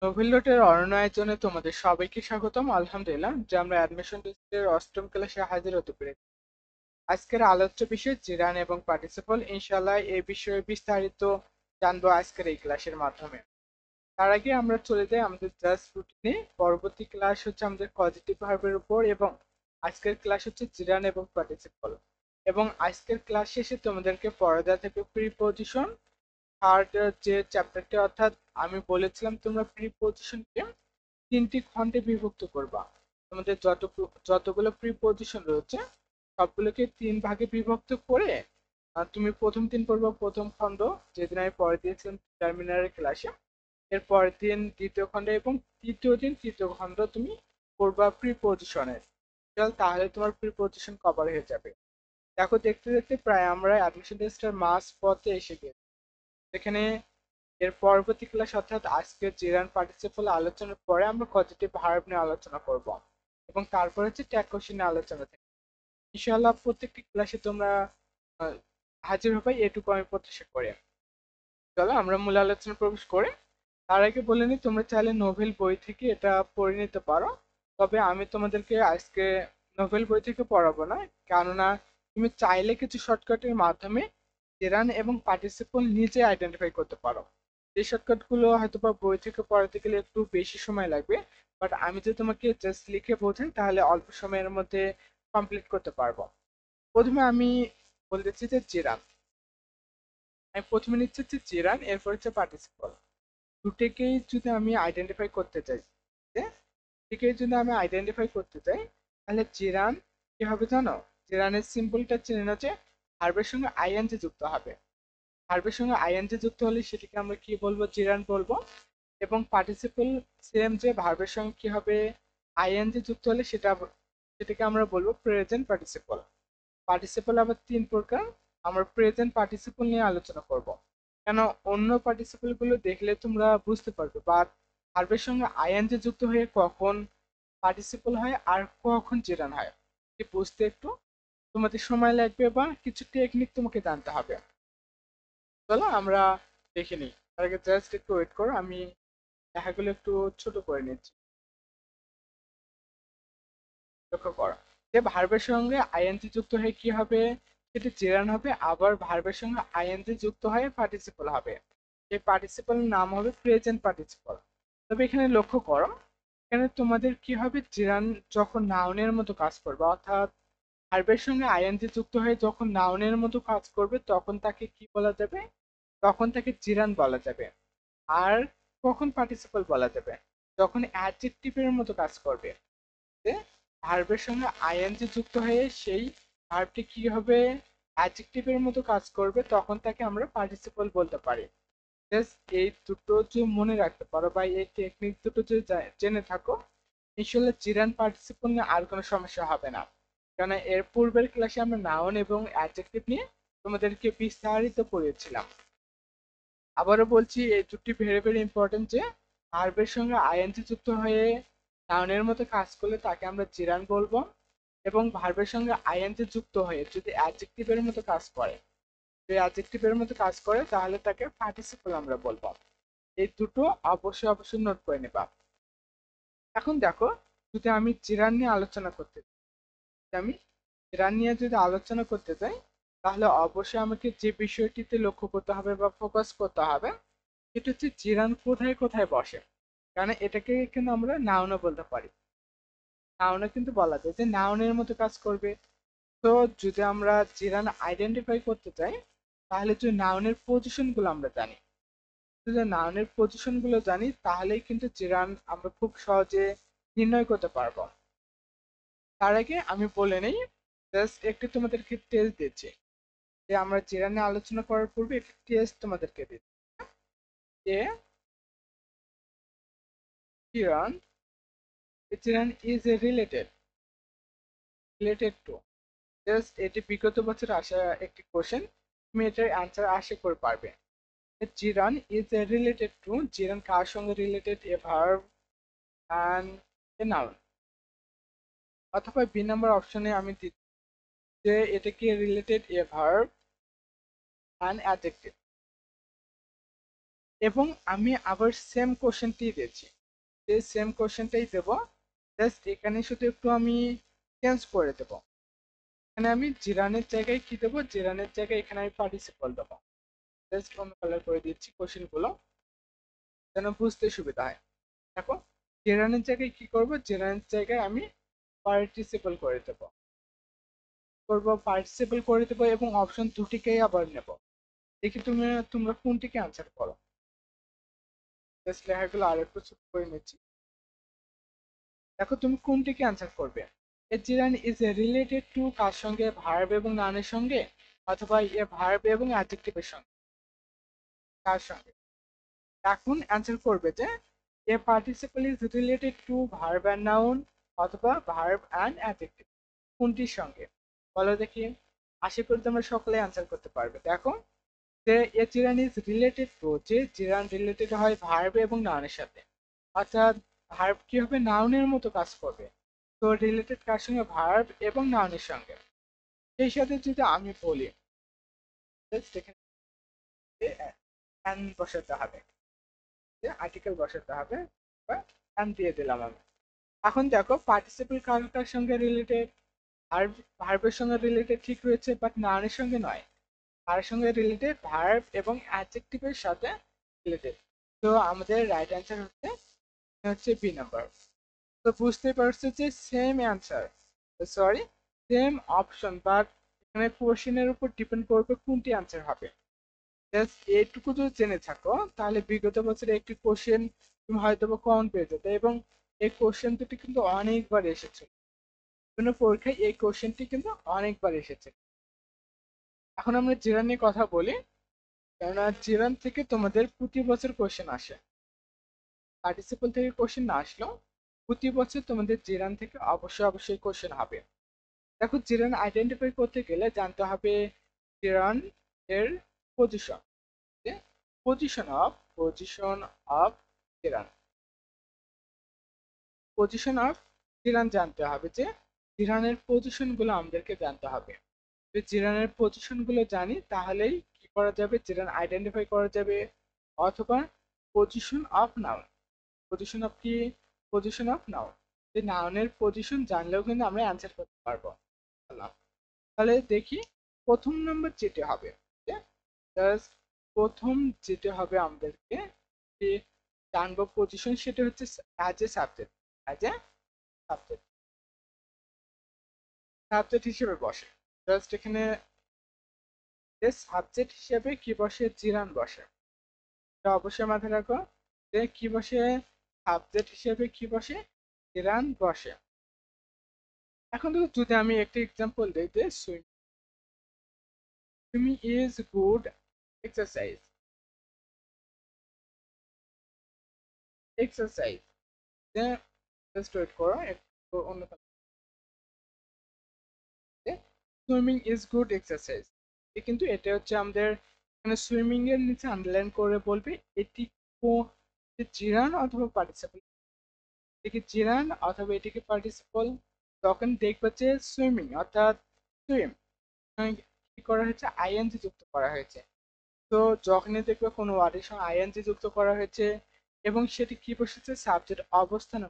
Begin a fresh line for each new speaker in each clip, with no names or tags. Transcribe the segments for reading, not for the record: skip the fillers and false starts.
Novel রোডের অরণ্য আয়োজনে তোমাদের সবাইকে স্বাগতম। আলহামদুলিল্লাহ যে আমরা অ্যাডমিশন টেস্টের অষ্টম ক্লাসে হাজির হতে পেরেছি। আজকের আলোচ্য বিষয় জিরান এবং পার্টিসিপল। ইনশাআল্লাহ এই বিষয়ে বিস্তারিত জানবো আজকের এই ক্লাসের মাধ্যমে। তার আগে আমরা চলে যাই আমাদের জাস্ট রুটিনে। পরবর্তী ক্লাস হচ্ছে আমাদের পজিটিভ ভার্বের উপর এবং আজকের ক্লাস হচ্ছে জিরান এবং পার্টিসিপল। এবং আজকের ক্লাস শেষে তোমাদেরকে পড়া থাকবে প্রিপজিশন থার্ড যে চ্যাপ্টারটি, অর্থাৎ আমি বলেছিলাম তোমরা প্রিপজিশনকে তিনটি খণ্ডে বিভক্ত করবা। তোমাদের যতগুলো প্রিপজিশন রয়েছে সবগুলোকে তিন ভাগে বিভক্ত করে তুমি প্রথম দিন পড়বা প্রথম খণ্ড, যেদিন আমি পরে দিয়েছিলাম টার্মিনালের ক্লাসে। এর পরের দিন দ্বিতীয় খণ্ড এবং তৃতীয় দিন তৃতীয় খণ্ড তুমি পড়বা প্রিপজিশনের। তাহলে তোমার প্রিপজিশন কভার হয়ে যাবে। দেখো, দেখতে দেখতে প্রায় আমরা অ্যাডমিশন টেস্টের মাস পথে এসে গেছি। এখানে এর পরবর্তী ক্লাস অর্থাৎ আজকের জিরান পার্টিসিপল আলোচনার পরে আমরা পজিটিভ ভার্ব নিয়ে আলোচনা করব এবং তারপর হচ্ছে ট্যাগ কোশ্চেন নিয়ে আলোচনা থাকবে। ইনশাআল্লাহ প্রত্যেকটি ক্লাসে তোমরা আহ, হাজির হবে, এটুকু আমি প্রত্যাশা করি। চলো আমরা মূল আলোচনা প্রবেশ করে তার আগে বলে নিই, তোমরা চাইলে নোভেল বই থেকে এটা পড়ে নিতে পারো। তবে আমি তোমাদেরকে আজকে নোভেল বই থেকে পড়াবো না, কেননা তুমি চাইলে কিছু শর্টকাটের মাধ্যমে জেরান এবং পার্টিসিপল নিজে আইডেন্টিফাই করতে পারো। এই শর্টকাট গুলো হয়তো বা বই থেকে পড়াতে গেলে একটু বেশি সময় লাগবে, বাট আমি যদি তোমাকে জাস্ট লিখে বোঝাই তাহলে অল্প সময়ের মধ্যে কমপ্লিট করতে পারবো। প্রথমে আমি বলতেছি যে জেরান। আমি প্রথমে নিচ্ছি হচ্ছে জেরান, এরপর হচ্ছে পার্টিসিপল। দুটোকেই যদি আমি আইডেন্টিফাই করতে চাই, দুটোকেই যদি আমি আইডেন্টিফাই করতে চাই তাহলে জেরান কি হবে জানো? জেরানের সিম্বলটা চেনে না যে ভার্বের সঙ্গে আইএনজি যুক্ত হবে। ভার্বের সঙ্গে আইএনজি যুক্ত হলে সেটাকে আমরা কি বলবো? জেরান বলবো। এবং পার্টিসিপল সেম, যে ভার্বের সঙ্গে কি হবে? আইএনজি যুক্ত হলে সেটাকে আমরা বলবো প্রেজেন্ট পার্টিসিপল। পার্টিসিপল আবার তিন প্রকার। আমরা প্রেজেন্ট পার্টিসিপল নিয়ে আলোচনা করব, কেন অন্য পার্টিসিপল গুলো দেখলে তোমরা বুঝতে পারবে, বাট ভার্বের সঙ্গে আইএনজি যুক্ত হয়ে কখন পার্টিসিপল হয় আর কখন জেরান হয় বুঝতে একটু তোমাদের সময় লাগবে বা কিছু টেকনিক তোমাকে জানতে হবে। চলো আমরা দেখে নিই। তার আগে জাস্ট একটু ওয়েট করো, আমি লেখাগুলো একটু ছোট করে নিচ্ছি। লক্ষ্য করো যে ভার্বের সঙ্গে আইএনজি যুক্ত হয়ে কি হবে? সেটি জেরান হবে। আবার ভার্বের সঙ্গে আইএনজি যুক্ত হয়ে পার্টিসিপল হবে। এই পার্টিসিপলের নাম হবে প্রেজেন্ট পার্টিসিপল। তবে এখানে লক্ষ্য করো, এখানে তোমাদের কি হবে? জেরান যখন নাউনের মতো কাজ করবে, অর্থাৎ ভার্বের সঙ্গে আইএনজি যুক্ত হয়ে যখন নাউনের মতো কাজ করবে তখন তাকে কি বলা যাবে? তখন তাকে জিরান বলা যাবে। আর কখন পার্টিসিপল বলা যাবে? যখন অ্যাডজেক্টিভের মতো কাজ করবে, ভার্বের সঙ্গে আইএনজি যুক্ত হয়ে সেই ভার্বটি কি হবে? অ্যাডজেক্টিভের মতো কাজ করবে, তখন তাকে আমরা পার্টিসিপল বলতে পারি। জাস্ট এই দুটো যে মনে রাখতে পারো বা এই টেকনিক দুটো যে জেনে থাকো, ইনশাল্লাহ জিরান পার্টিসিপল নিয়ে আর কোনো সমস্যা হবে না। কারণ এর পূর্বের ক্লাসে আমরা নাউন এবং অ্যাডজেক্টিভ নিয়ে তোমাদেরকে বিস্তারিত পড়িয়েছিলাম। আবারও বলছি, এই দুটি ভেরি ভেরি ইম্পর্টেন্ট, যে ভার্বের সঙ্গে আইএনজি যুক্ত হয়ে নাউনের মতো কাজ করলে তাকে আমরা জিরান বলবো, এবং ভার্বের সঙ্গে আইএনজি যুক্ত হয়ে যদি অ্যাডজেক্টিভের মতো কাজ করে, যদি অ্যাডজেক্টিভের মতো কাজ করে তাহলে তাকে পার্টিসিপল আমরা বলবো। এই দুটো অবশ্যই অবশ্যই নোট করে নেবা। এখন দেখো, যদি আমি জিরান নিয়ে আলোচনা করতে আমি জিরান নিয়ে যদি আলোচনা করতে চাই তাহলে অবশ্যই আমাকে যে বিষয়টিতে লক্ষ্য করতে হবে বা ফোকাস করতে হবে সেটা হচ্ছে জিরান কোথায় কোথায় বসে। কারণ এটাকে কিন্তু আমরা নাউনও বলতে পারি। নাউনও কিন্তু বলা যায় যে নাউনের মতো কাজ করবে। তো যদি আমরা জিরান আইডেন্টিফাই করতে চাই তাহলে যদি নাউনের পজিশন গুলো আমরা জানি, যদি নাউনের পজিশন গুলো জানি তাহলেই কিন্তু জিরান আমরা খুব সহজে নির্ণয় করতে পারবো। তার আগে আমি বলে নেই, জাস্ট একটু তোমাদেরকে টেস্ট দিচ্ছি যে আমরা জিরান নিয়ে আলোচনা করার পূর্বে একটি টেস্ট তোমাদেরকে দিচ্ছি যে জিরান জিরান is a related to, just এটি বিগত বছর আসা একটি কোশ্চেন, তুমি এটার অ্যান্সার আশা করে পারবে। জিরান ইজ এ রিলেটেড টু, জিরান কার সঙ্গে related? A verb and a noun. অথবা বি নাম্বার অপশনে আমি দিচ্ছি যে এটা কি related A verb and adjective. এবং আমি আবার সেম কোশ্চেনটি দিয়েছি, যে সেম কোশ্চেনটাই দেব, জাস্ট এখানে শুধু একটু আমি চেঞ্জ করে দেব। এখানে আমি জিরানের জায়গায় কি দেবো, জিরানের জায়গায় এখানে আমি পার্টিসিপল দেবো। জাস্ট অন্য কালার করে দিচ্ছি কোশ্চেনগুলো যেন বুঝতে সুবিধা হয়। দেখো, জিরানের জায়গায় কি করব, জিরানের জায়গায় আমি পার্টিসিপল করে দেবো, পার্টিসিপল করে দেবো এবং অপশন দুটিকেই আবার নেব। দেখি তোমরা কোনটিকে আনসার করো। জাস্ট লেখাগুলো আর একটু ছোট করে নিচ্ছি। দেখো তুমি কোনটিকে আনসার করবে। এ জিরান ইজ রিলেটেড টু কার সঙ্গে, ভার্ব এবং নাউনের সঙ্গে, অথবা এ ভার্ব এবং অ্যাডজেক্টিভের সঙ্গে, কার সঙ্গে। এখন অ্যান্সার করবে যে এ participle is related to verb and noun, অথবা ভার্ব অ্যান্ড অ্যাডজেক্টিভ। কোনটির সঙ্গে বলো দেখি। আশা করি তোমরা সকলে অ্যান্সার করতে পারবে। দেখো, যে এ জিরান ইজ রিলেটেড টু, যে জিরান রিলেটেড হয় ভার্ব এবং নাউনের সাথে, অর্থাৎ ভার্ব কি হবে, নাউনের মতো কাজ করবে। তো রিলেটেড কার সঙ্গে, ভার্ব এবং নাউনের সঙ্গে। সেই সাথে যদি আমি বলি, এখানে অ্যান বসাতে হবে, আর্টিকেল বসাতে হবে, বা অ্যান দিয়ে দিলাম আমি। এখন দেখো, পার্টিসিপল কার সঙ্গে রিলেটেড, ভার্ব, ভার্বের সঙ্গে রিলেটেড ঠিক রয়েছে, বাট নাউনের সঙ্গে নয়। তার সঙ্গে রিলেটেড ভার্ব এবং অ্যাডজেক্টিভের সাথে রিলেটেড। তো আমাদের রাইট অ্যান্সার হচ্ছে বি নাম্বার। তো বুঝতে পারছো যে same answer, sorry same option, but এখানে কোশ্চেনের উপর ডিপেন্ড করবে কোনটি অ্যান্সার হবে। জাস্ট এইটুকু যদি জেনে থাকো, তাহলে বিগত বছরে একটি কোশ্চেন তুমি হয়তো কমন পেয়ে যেতে। এবং এই কোশ্চেন দুটি কিন্তু অনেকবার এসেছে, বিভিন্ন পরীক্ষায় এই কোশ্চেনটি কিন্তু অনেকবার এসেছে। এখন আমরা জিরান নিয়ে কথা বলি, কেননা জিরান থেকে তোমাদের প্রতি বছর কোশ্চেন আসে। পার্টিসিপল থেকে কোশ্চেন না আসলেও প্রতি বছর তোমাদের জিরান থেকে অবশ্যই অবশ্যই কোশ্চেন হবে। দেখো, জিরান আইডেন্টিফাই করতে গেলে জানতে হবে জিরান এর পজিশন, পজিশন অফ জিরান, পজিশন অফ জিরান জানতে হবে, যে জিরানের পজিশন গুলো আমাদেরকে জানতে হবে। যদি জিরানের পজিশন গুলো জানি, তাহলেই কি করা যাবে, জিরান আইডেন্টিফাই করা যাবে। অথবা position of noun, position of কি, পজিশন অফ নাউন, যে নাউনের পজিশন জানলেও কিন্তু আমরা অ্যান্সার করতে পারবো। তাহলে দেখি প্রথম নম্বর যেটা হবে, জাস্ট প্রথম যেটা হবে আমাদেরকে যে জানবো পজিশন, সেটা হচ্ছে as a subject, as a subject, subject হিসেবে বসে। জাস্ট এখানে সাবজেক্ট হিসেবে কি বসে, জিরান বসে। এটা অবশ্যই মাথায় রাখো, যে কি বসে, সাবজেক্ট হিসেবে কি বসে, জিরান বসে। এখন তো যদি আমি একটা এক্সাম্পল দিই, যে swimming is good exercise, exercise, just wait করো একটু, অন্য সুইমিং ইজ গুড এক্সারসাইজ। কিন্তু এটা হচ্ছে আমাদের মানে সুইমিং এর নিচে আন্ডারলাইন করে বলবে এটি জিরান অথবা পার্টিসিপল। এটিকে জিরান অথবা এটিকে পার্টিসিপল। তখন দেখবে যে সুইমিং অর্থাৎ সুইম কি করা হয়েছে, আইএনজি যুক্ত করা হয়েছে। তো যখনই দেখবে কোনো ওয়ার্ডের সঙ্গে আইএনজি যুক্ত করা হয়েছে এবং সেটি কি বসেছে, সাবজেক্ট অবস্থানে,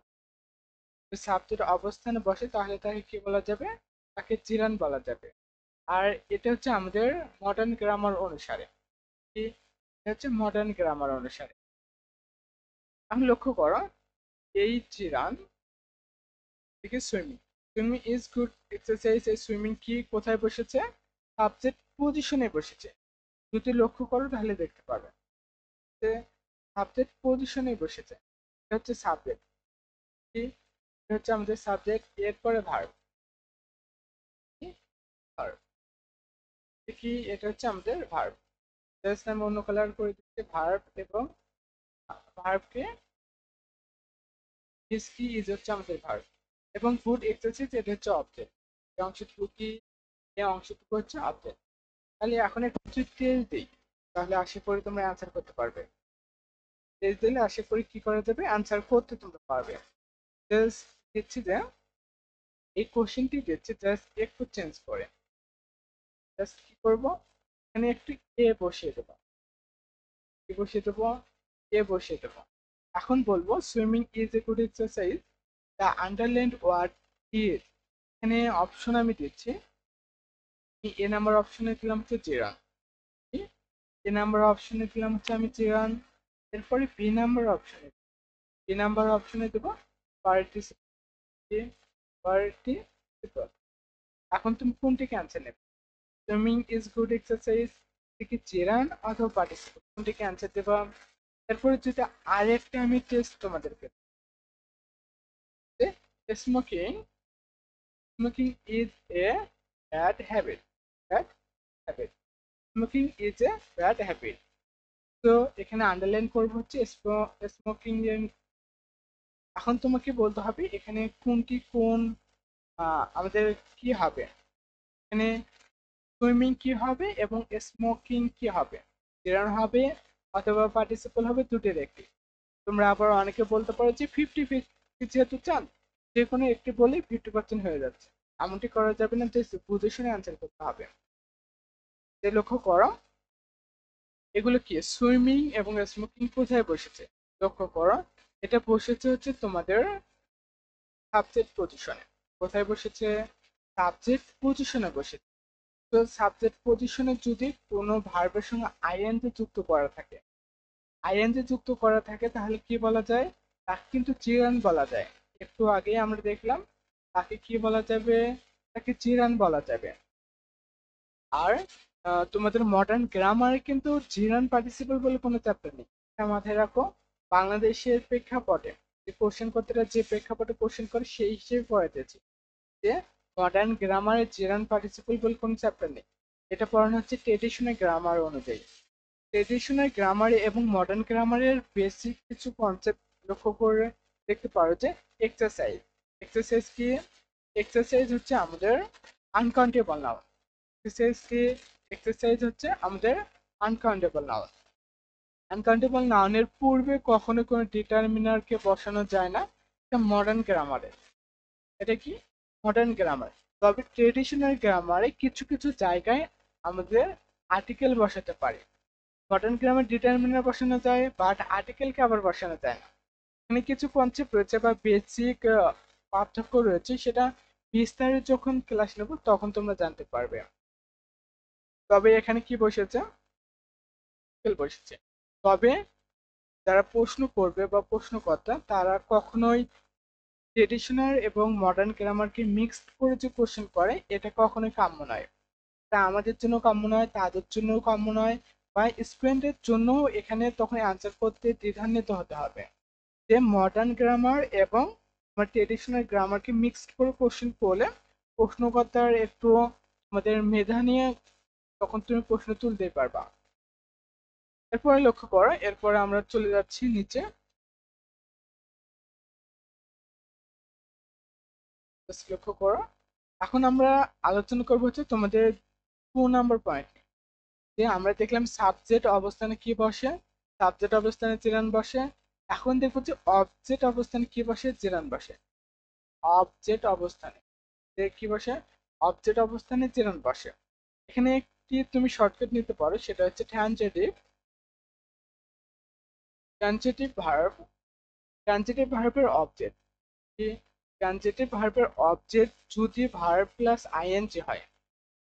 সাবজেক্ট অবস্থানে বসে, তাহলে তাকে কি বলা যাবে, তাকে জিরান বলা যাবে। আর এটা হচ্ছে আমাদের মডার্ন গ্রামার অনুসারে, কি এটা হচ্ছে মডার্ন গ্রামার অনুসারে। আমি লক্ষ্য করো, এই জিরান থেকে swimming, swimming is good exercise, এই সুইমিং কি কোথায় বসেছে, সাবজেক্ট পজিশনে বসেছে। যদি লক্ষ্য করো তাহলে দেখতে পাবে যে সাবজেক্ট পজিশনে বসেছে। এটা হচ্ছে সাবজেক্ট, কি এটা হচ্ছে আমাদের সাবজেক্ট, এরপরে ভার্ব, কি ভার্ব, কি এটা হচ্ছে আমাদের ভার্ব। জাস্ট আমি অন্য কালার করে দিচ্ছি ভার্ব, এবং ভার্বকে ইজ, কি ইজ হচ্ছে আমাদের ভার্ব, এবং গুড এক্সারসাইজ এটা হচ্ছে অবজেক্ট। এই অংশটুকু কি, এই অংশটুকু হচ্ছে অবজেক্ট। তাহলে এখন একটু টেস্ট দিই, তাহলে আশা করি তোমরা অ্যান্সার করতে পারবে। টেস্ট দিলে আশা করি কি করা যাবে, অ্যান্সার করতে তোমরা পারবে। জাস্ট দিচ্ছি যে এই কোশ্চেনটি দিচ্ছে, জাস্ট একটু চেঞ্জ করে, জাস্ট কি করবো, এখানে একটু এ বসিয়ে দেবো, কি বসিয়ে দেবো, এ বসিয়ে দেবো। এখন বলবো swimming is a good exercise, the underlined word is. এখানে অপশন আমি দিচ্ছি, এ নাম্বার অপশনে দিলাম হচ্ছে জিরান, এ নাম্বার অপশনে দিলাম হচ্ছে আমি জিরান। এরপরে বি নাম্বার অপশনে দেবো পার্টিসিপল। এখন তুমি কোনটি ক্যান্সেল নেবে? সুইমিং ইজ গুড এক্সারসাইজ থেকে জিরান অথবা পার্টিসিপল, কোনটিকে অ্যান্সার দেবা? এরপরে যদি আরেকটা আমি টেস্ট তোমাদেরকে, smoking smoking is a bad habit, bad habit, smoking is a bad habit. তো এখানে আন্ডারলাইন করবো হচ্ছে স্মোকিং। এখন তোমাকে বলতে হবে এখানে কোনটি কোন আমাদের কি হবে, এখানে সুইমিং কি হবে এবং স্মোকিং কি হবে, জিরান হবে অথবা পার্টিসিপল হবে, দুটোর একটি। তোমরা আবার অনেকে বলতে পারো যে 50-50 যেহেতু চান যে কোনো একটি বলে 50% হয়ে যাচ্ছে, এমনটি করা যাবে না, যে বুঝে শুনে অ্যান্সার করতে হবে। যে লক্ষ্য করো এগুলো কি সুইমিং এবং স্মোকিং কোথায় বসেছে, লক্ষ্য করো এটা বসেছে হচ্ছে তোমাদের সাবজেক্ট পজিশনে। কোথায় বসেছে? সাবজেক্ট পজিশনে বসেছে। তো সাবজেক্ট পজিশনে যদি কোনো ভার্বের সঙ্গে আইএনজি যুক্ত করা থাকে, আইএনজি যুক্ত করা থাকে তাহলে কি বলা যায়? তাকে কিন্তু জিরান বলা যায়। একটু আগে আমরা দেখলাম তাকে কি বলা যাবে? তাকে জিরান বলা যাবে। আর তোমাদের মডার্ন গ্রামারে কিন্তু জিরান পার্টিসিপল বলে কোনো চ্যাপ্টার নেই, এটা মাথায় রাখো। বাংলাদেশের প্রেক্ষাপটে যে কোশ্চেন করতেটা যে প্রেক্ষাপটে কোশ্চেন করে সেই হিসেবে পড়াইতেছি যে মডার্ন গ্রামারে জিরান পার্টিসিপল বলে কোনো চ্যাপ্টার নেই, এটা পড়ানো হচ্ছে ট্রেডিশনাল গ্রামার অনুযায়ী। ট্রেডিশনাল গ্রামারে এবং মডার্ন গ্রামারের বেসিক কিছু কনসেপ্ট লক্ষ্য করে দেখতে পারো যে এক্সারসাইজ, এক্সারসাইজ কি? এক্সারসাইজ হচ্ছে আমাদের আনকাউন্টেবল নাউন। এক্সারসাইজ কি? এক্সারসাইজ হচ্ছে আমাদের আনকাউন্টেবল নাউন। আনকাউন্টেবল নাউনের পূর্বে কখনো কোনো ডিটারমিনারকে বসানো যায় না, এটা মডার্ন গ্রামারে। এটা কি? Modern grammar. তবে ট্রেডিশনাল গ্রামারে কিছু কিছু জায়গায় আমাদের আর্টিকেল বসাতে পারে। মডার্ন গ্রামার ডিটারমিনার বসানো যায়, বাট আর্টিকেলকে আবার বসানো যায় না। এখানে কিছু কনসেপ্ট রয়েছে বা বেসিক পার্থক্য রয়েছে, সেটা বিস্তারিত যখন ক্লাস নেব তখন তোমরা জানতে পারবে। তবে এখানে কি বসেছে? বসেছে। তবে যারা প্রশ্ন করবে বা প্রশ্নকর্তা তারা কখনোই ট্রেডিশনাল এবং মডার্ন গ্রামারকে মিক্সড করে যে কোশ্চেন করে এটা কখনোই কাম্য নয়। তা আমাদের জন্য কাম্য নয়, তাদের জন্যও কাম্য নয়, বা স্টুডেন্টের জন্য এখানে তখন অ্যান্সার করতে দ্বিধান্বিত হতে হবে যে মডার্ন গ্রামার এবং ট্রেডিশনাল গ্রামারকে মিক্সড করে কোশ্চেন করলে প্রশ্নকর্তার একটু আমাদের মেধা নিয়ে তখন তুমি প্রশ্ন তুলতেই পারবা। এরপরে লক্ষ্য করো, এরপরে আমরা চলে যাচ্ছি নিচে। লক্ষ্য করো এখন আমরা আলোচনা করবো হচ্ছে তোমাদের 2 নাম্বার পয়েন্ট, যে আমরা দেখলাম সাবজেক্ট অবস্থানে কি বসে, সাবজেক্ট অবস্থানে জিরান বসে। এখন দেখবো যে অবজেক্ট অবস্থানে কি বসে, জিরান বসে। অবজেক্ট অবস্থানে যে কি বসে, অবজেক্ট অবস্থানে জিরান বসে। এখানে একটি তুমি শর্টকাট নিতে পারো, সেটা হচ্ছে ট্রানজিটিভ, ট্রানজিটিভ ভার্ব, ট্রানজিটিভ ভার্বের অবজেক্ট কি? ট্রানজিটিভ ভার্বের অবজেক্ট যদি ভার্ব প্লাস আইএনজি হয়,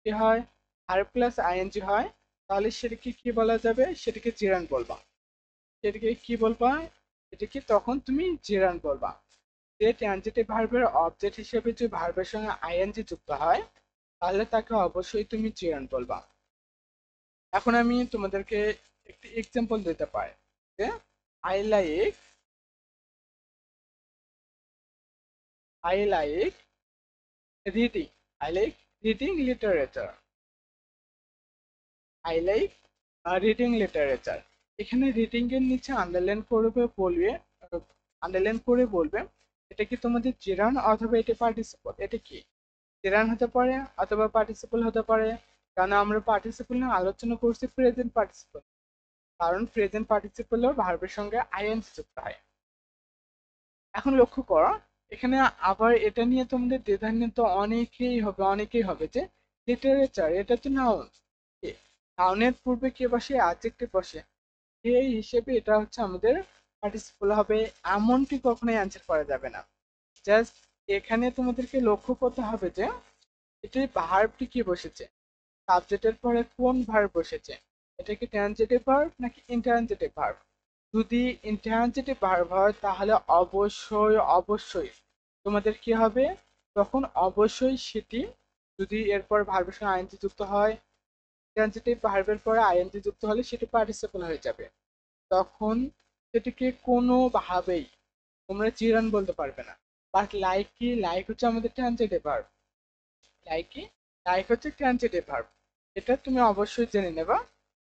কি হয়? ভার্ব প্লাস আইএনজি হয়, তাহলে সেটাকে কি বলা যাবে? সেটাকে জিরান বলবা। সেটাকে কি বলবা? এটাকে তখন তুমি জিরান বলবা। যে ট্রানজিটিভ ভার্বের অবজেক্ট হিসেবে যে ভার্বের সঙ্গে আইএনজি যুক্ত হয় তাহলে তাকে অবশ্যই তুমি জিরান বলবা। এখন আমি তোমাদেরকে একটি এক্সাম্পল দিতে পারি যে I like, I like reading, I like reading literature, I like reading literature. এখানে রিডিং এর নিচে আন্ডারলাইন করবে, বলবে আন্ডারলাইন করে বলবে এটা কি তোমাদের জিরান অথবা এটা পার্টিসিপল। এটা কি? জিরান হতে পারে অথবা পার্টিসিপল হতে পারে, কারণ আমরা পার্টিসিপল নিয়ে আলোচনা করছি প্রেজেন্ট পার্টিসিপল, কারণ প্রেজেন্ট পার্টিসিপলেও ভার্বের সঙ্গে আইএনজি যুক্ত হয়। এখন লক্ষ্য করো এখানে আবার এটা নিয়ে তোমাদের দ্বিধান্বিত অনেকেই হবে যে লিটারেচার এটা তো নাউন, নাউনের পূর্বে কে বসে? অ্যাডজেক্টিভ বসে। এই হিসেবে এটা হচ্ছে আমাদের পার্টিসিপল হবে, এমনটি কখনোই অ্যান্সার করা যাবে না। জাস্ট এখানে তোমাদেরকে লক্ষ্য করতে হবে যে এটি ভার্বটি কি বসেছে, সাবজেক্টের পরে কোন ভার্ব বসেছে, এটা কি ট্রানজিটিভ ভার্ব নাকি ইন্ট্রানজিটিভ ভার্ব। যদি ইন্ট্রানজিটিভ ভার্ব হয় তাহলে অবশ্যই অবশ্যই তোমাদের কি হবে, তখন অবশ্যই সেটি, যদি এরপর ভার্বের সঙ্গে আইএনজি যুক্ত হয়, ট্রানজিটিভ ভার্বের পরে আইএনজি যুক্ত হলে সেটি পার্টিসিপল হয়ে যাবে। তখন সেটিকে কোনোভাবেই তোমরা চিরান বলতে পারবে না। বাট লাইক কি, লাইক হচ্ছে আমাদের ট্রানজিটিভ ভার্ব, লাইক কি, লাইক হচ্ছে ট্রানজিটিভ ভার্ব, এটা তুমি অবশ্যই জেনে নেবা।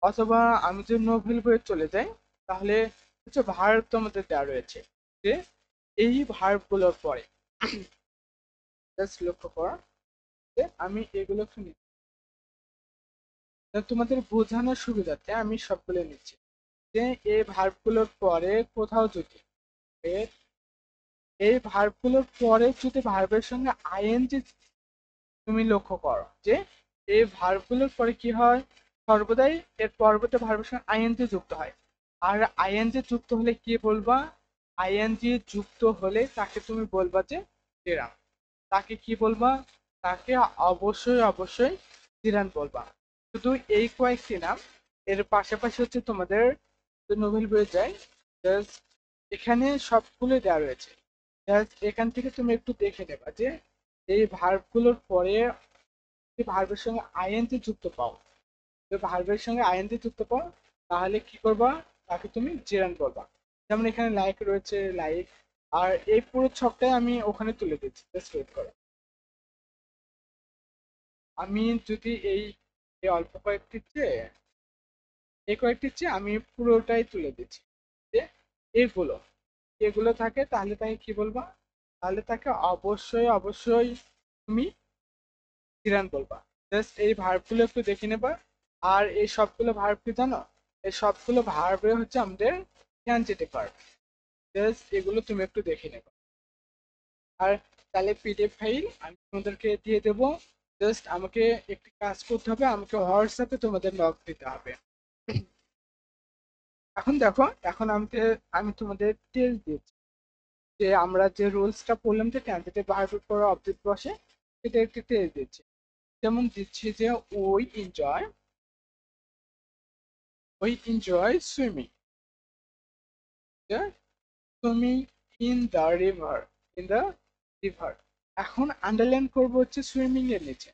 অথবা আমি যদি নোভেল বইয়ে চলে যাই তাহলে হচ্ছে ভার্ব তোমাদের দেওয়া রয়েছে যে এই ভার্বগুলোর পরে জাস্ট লক্ষ্য করো যে আমি এগুলো শুনি, তোমাদের বোঝানোর সুবিধার্থে আমি সবগুলো নিচ্ছি যে এই ভার্বগুলোর পরে কোথাও যদি এর এই ভার্বগুলোর পরে যদি ভার্বের সঙ্গে আইএনজি, তুমি লক্ষ্য করো যে এই ভার্বগুলোর পরে কি হয়, সর্বদাই এর পরবর্তী ভার্বের সঙ্গে আইএনজি যুক্ত হয়। আর আইএনজি যুক্ত হলে কি বলবা, আইএনজি যুক্ত হলে তাকে তুমি বলবা যে জেরাম, তাকে কি বলবা, তাকে অবশ্যই অবশ্যই জিরান বলবা। শুধু এই কয়েকটি নাম, এর পাশাপাশি হচ্ছে তোমাদের নোবেল বইয়ে যায়, জাস্ট এখানে সবগুলো দেওয়া রয়েছে। জাস্ট এখান থেকে তুমি একটু দেখে নেবা যে এই ভার্বগুলোর পরে যদি ভার্বের সঙ্গে আইএনজি যুক্ত পাও, যদি ভার্বের সঙ্গে আইএনজি যুক্ত পাও তাহলে কি করবা, তাকে তুমি জেরান বলবা। যেমন এখানে লাইক রয়েছে, লাইক, আর এই পুরো ছকটাই আমি ওখানে তুলে দিচ্ছি, জাস্ট ওয়েট করো। আমি যদি এই অল্প কয়েকটির চেয়ে, এই কয়েকটির চেয়ে আমি পুরোটাই তুলে দিচ্ছি যে এগুলো এগুলো থাকে তাহলে তাকে কি বলবা, তাহলে তাকে অবশ্যই অবশ্যই তুমি জিরান বলবা। জাস্ট এই ভার্বগুলো একটু দেখে নেবা। আর এই সবগুলো ভার্ব কি জানো, এই সবগুলো ভার্বে হচ্ছে আমাদের ট্রানজিটিভ ভার্ব। জাস্ট এগুলো তুমি একটু দেখে নেবা। আর তাহলে পিডিএফ ফাইল আমি তোমাদেরকে দিয়ে দেবো, জাস্ট আমাকে একটি কাজ করতে হবে, আমাকে হোয়াটসঅ্যাপে তোমাদের নক দিতে হবে। এখন দেখো, এখন আমি তোমাদের টেস্ট দিচ্ছি যে আমরা যে রুলসটা পড়লাম যে ট্রানজিটিভ ভার্বের পরে অবজেক্ট বসে, সেটা একটি টেস্ট দিচ্ছি। যেমন দিচ্ছি যে we enjoy swimming, swimming in the river, in the river. এখন আন্ডারলাইন করবো হচ্ছে সুইমিং এর নিচে,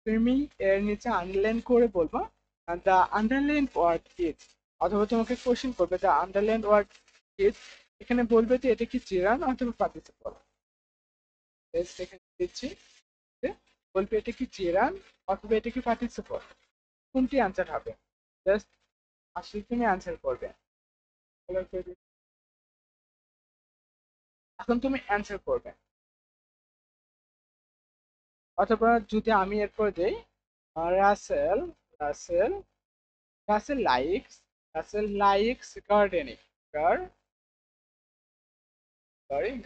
সুইমিং এর নিচে আন্ডারলাইন করে বলবো দ্য আন্ডারলাইন ওয়ার্ড ইজ, অথবা তোমাকে কোশ্চেন করবে দ্য আন্ডারলাইন ওয়ার্ড ইজ, এখানে বলবে যে এটা কি জিরান অথবা পার্টিসিপল। এখানে দিচ্ছি যে বলবে এটা কি জিরান অথবা এটা কি পার্টিসিপল, কোনটি অ্যান্সার হবে। জাস্ট আসলে তুমি অ্যান্সার করবে। এখন তুমি অ্যান্সার করবে, অথবা যদি আমি এরপর দেই Russell, Russell, Russell likes, Russell likes gardening,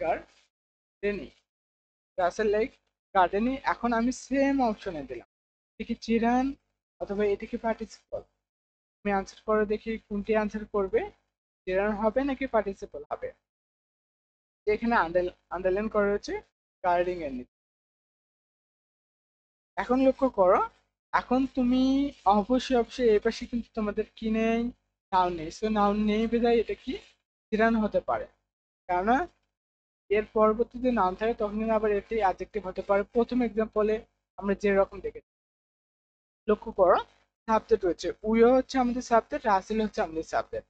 gardening, Russell like gardening. এখন আমি সেম অপশনে দিলাম, এটা কি চিরান অথবা এটা কি পার্টিসিপল, তুমি আনসার করে দেখি কোনটি আনসার করবে, চিরান হবে নাকি পার্টিসিপল হবে। এখানে আন্ডারলাইন করা রয়েছে গার্ডেনিং এর নিচে। এখন লক্ষ্য করো, এখন তুমি অবশ্যই অবশ্যই এই পাশে কিন্তু তোমাদের কি নেই, নাউন নেই। সো নাউন নেই বিধায় এটা কি চিরান হতে পারে, কেননা এর পরবর্তীতে নাউন থাকে তখন কিন্তু আবার এটি অ্যাডজেক্টিভ হতে পারে। প্রথম এক্সাম্পলে আমরা যেরকম দেখেছি, লক্ষ্য করো সাবজেক্ট রয়েছে, উইও হচ্ছে আমাদের সাবজেক্ট, রাসেল হচ্ছে আমাদের সাবজেক্ট।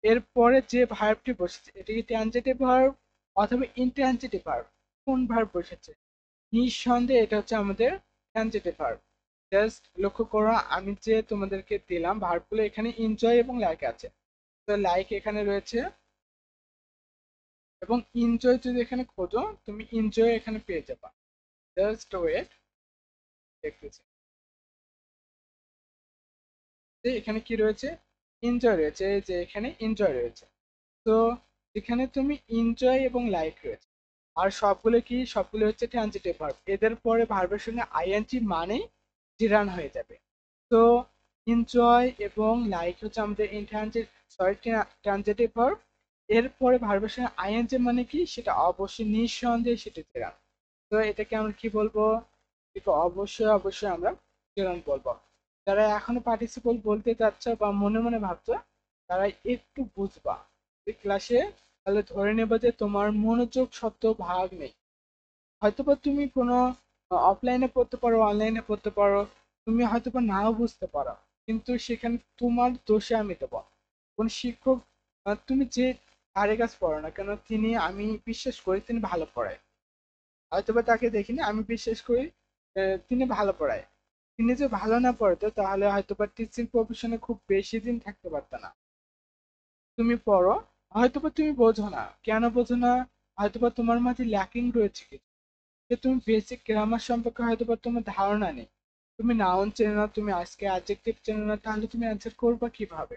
এরপরে যে ভার্বটি বসেছে এটা কি ট্রানজিটিভ ভার্ব অথবা ইনট্রানজিটিভ ভার্ব, কোন ভার্ব বসেছে, নিঃসন্দেহে এটা হচ্ছে আমাদের ট্রানজিটিভ ভার্ব। জাস্ট লক্ষ্য করো আমি যে তোমাদেরকে দিলাম ভার্বগুলো, এখানে এনজয় এবং লাইক আছে, তো লাইক এখানে রয়েছে এবং এনজয় যদি এখানে খোঁজো তুমি এনজয় এখানে পেয়ে যাবা। জাস্ট ওয়েট, দেখতেছি যে এখানে কি রয়েছে, এনজয় রয়েছে, এই যে এখানে এনজয় রয়েছে। তো এখানে তুমি এনজয় এবং লাইক রয়েছে। আর সবগুলো কি, সবগুলো হচ্ছে ট্রানজিটিভ ভার্ব, এদের পরে ভার্বের সঙ্গে আইএনজি মানে জিরান হয়ে যাবে। তো এনজয় এবং লাইক হচ্ছে আমাদের ট্রানজিটিভ ভার্ব। এরপরে ভার্বের সঙ্গে আইএনজি মানে কি, সেটা অবশ্যই নিঃসন্দেহে সেটা জেরান। তো এটাকে আমরা কি বলবো, এটাকে অবশ্যই অবশ্যই আমরা জেরান বলবো। যারা এখনো পার্টিসিপল বলতে চাচ্ছ বা মনে মনে ভাবছো, তারা একটু বুঝবা এই ক্লাসে, তাহলে ধরে নেবা যে তোমার মনোযোগ শব্দ ভাগ নেই। হয়তোবা তুমি কোনো অফলাইনে পড়তে পারো, অনলাইনে পড়তে পারো, তুমি হয়তোবা নাও বুঝতে পারো, কিন্তু সেখানে তোমার দোষে আমি দেবো। কোন শিক্ষক তুমি যে ধারে কাজ পড়ো না কেন, তিনি, আমি বিশ্বাস করি তিনি ভালো পড়ায়। হয়তোবা তাকে দেখিনি, আমি বিশ্বাস করি তিনি ভালো পড়ায়। তিনি যে ভালো না পড়তো তাহলে হয়তোবা টিচিং প্রফেশনে খুব বেশি দিন থাকতে পারতো না। তুমি পড়ো, হয়তোবা তুমি বোঝো না, কেন বোঝো না, হয়তোবা তোমার মাঝে ল্যাকিং রয়েছে কিছু, যে তুমি বেসিক গ্রামার সম্পর্কে হয়তোবা তোমার ধারণা নেই, তুমি নাউন চেনো না, তুমি আজকে অ্যাডজেক্টিভ চেনো না, তাহলে তুমি অ্যান্সার করবা কিভাবে?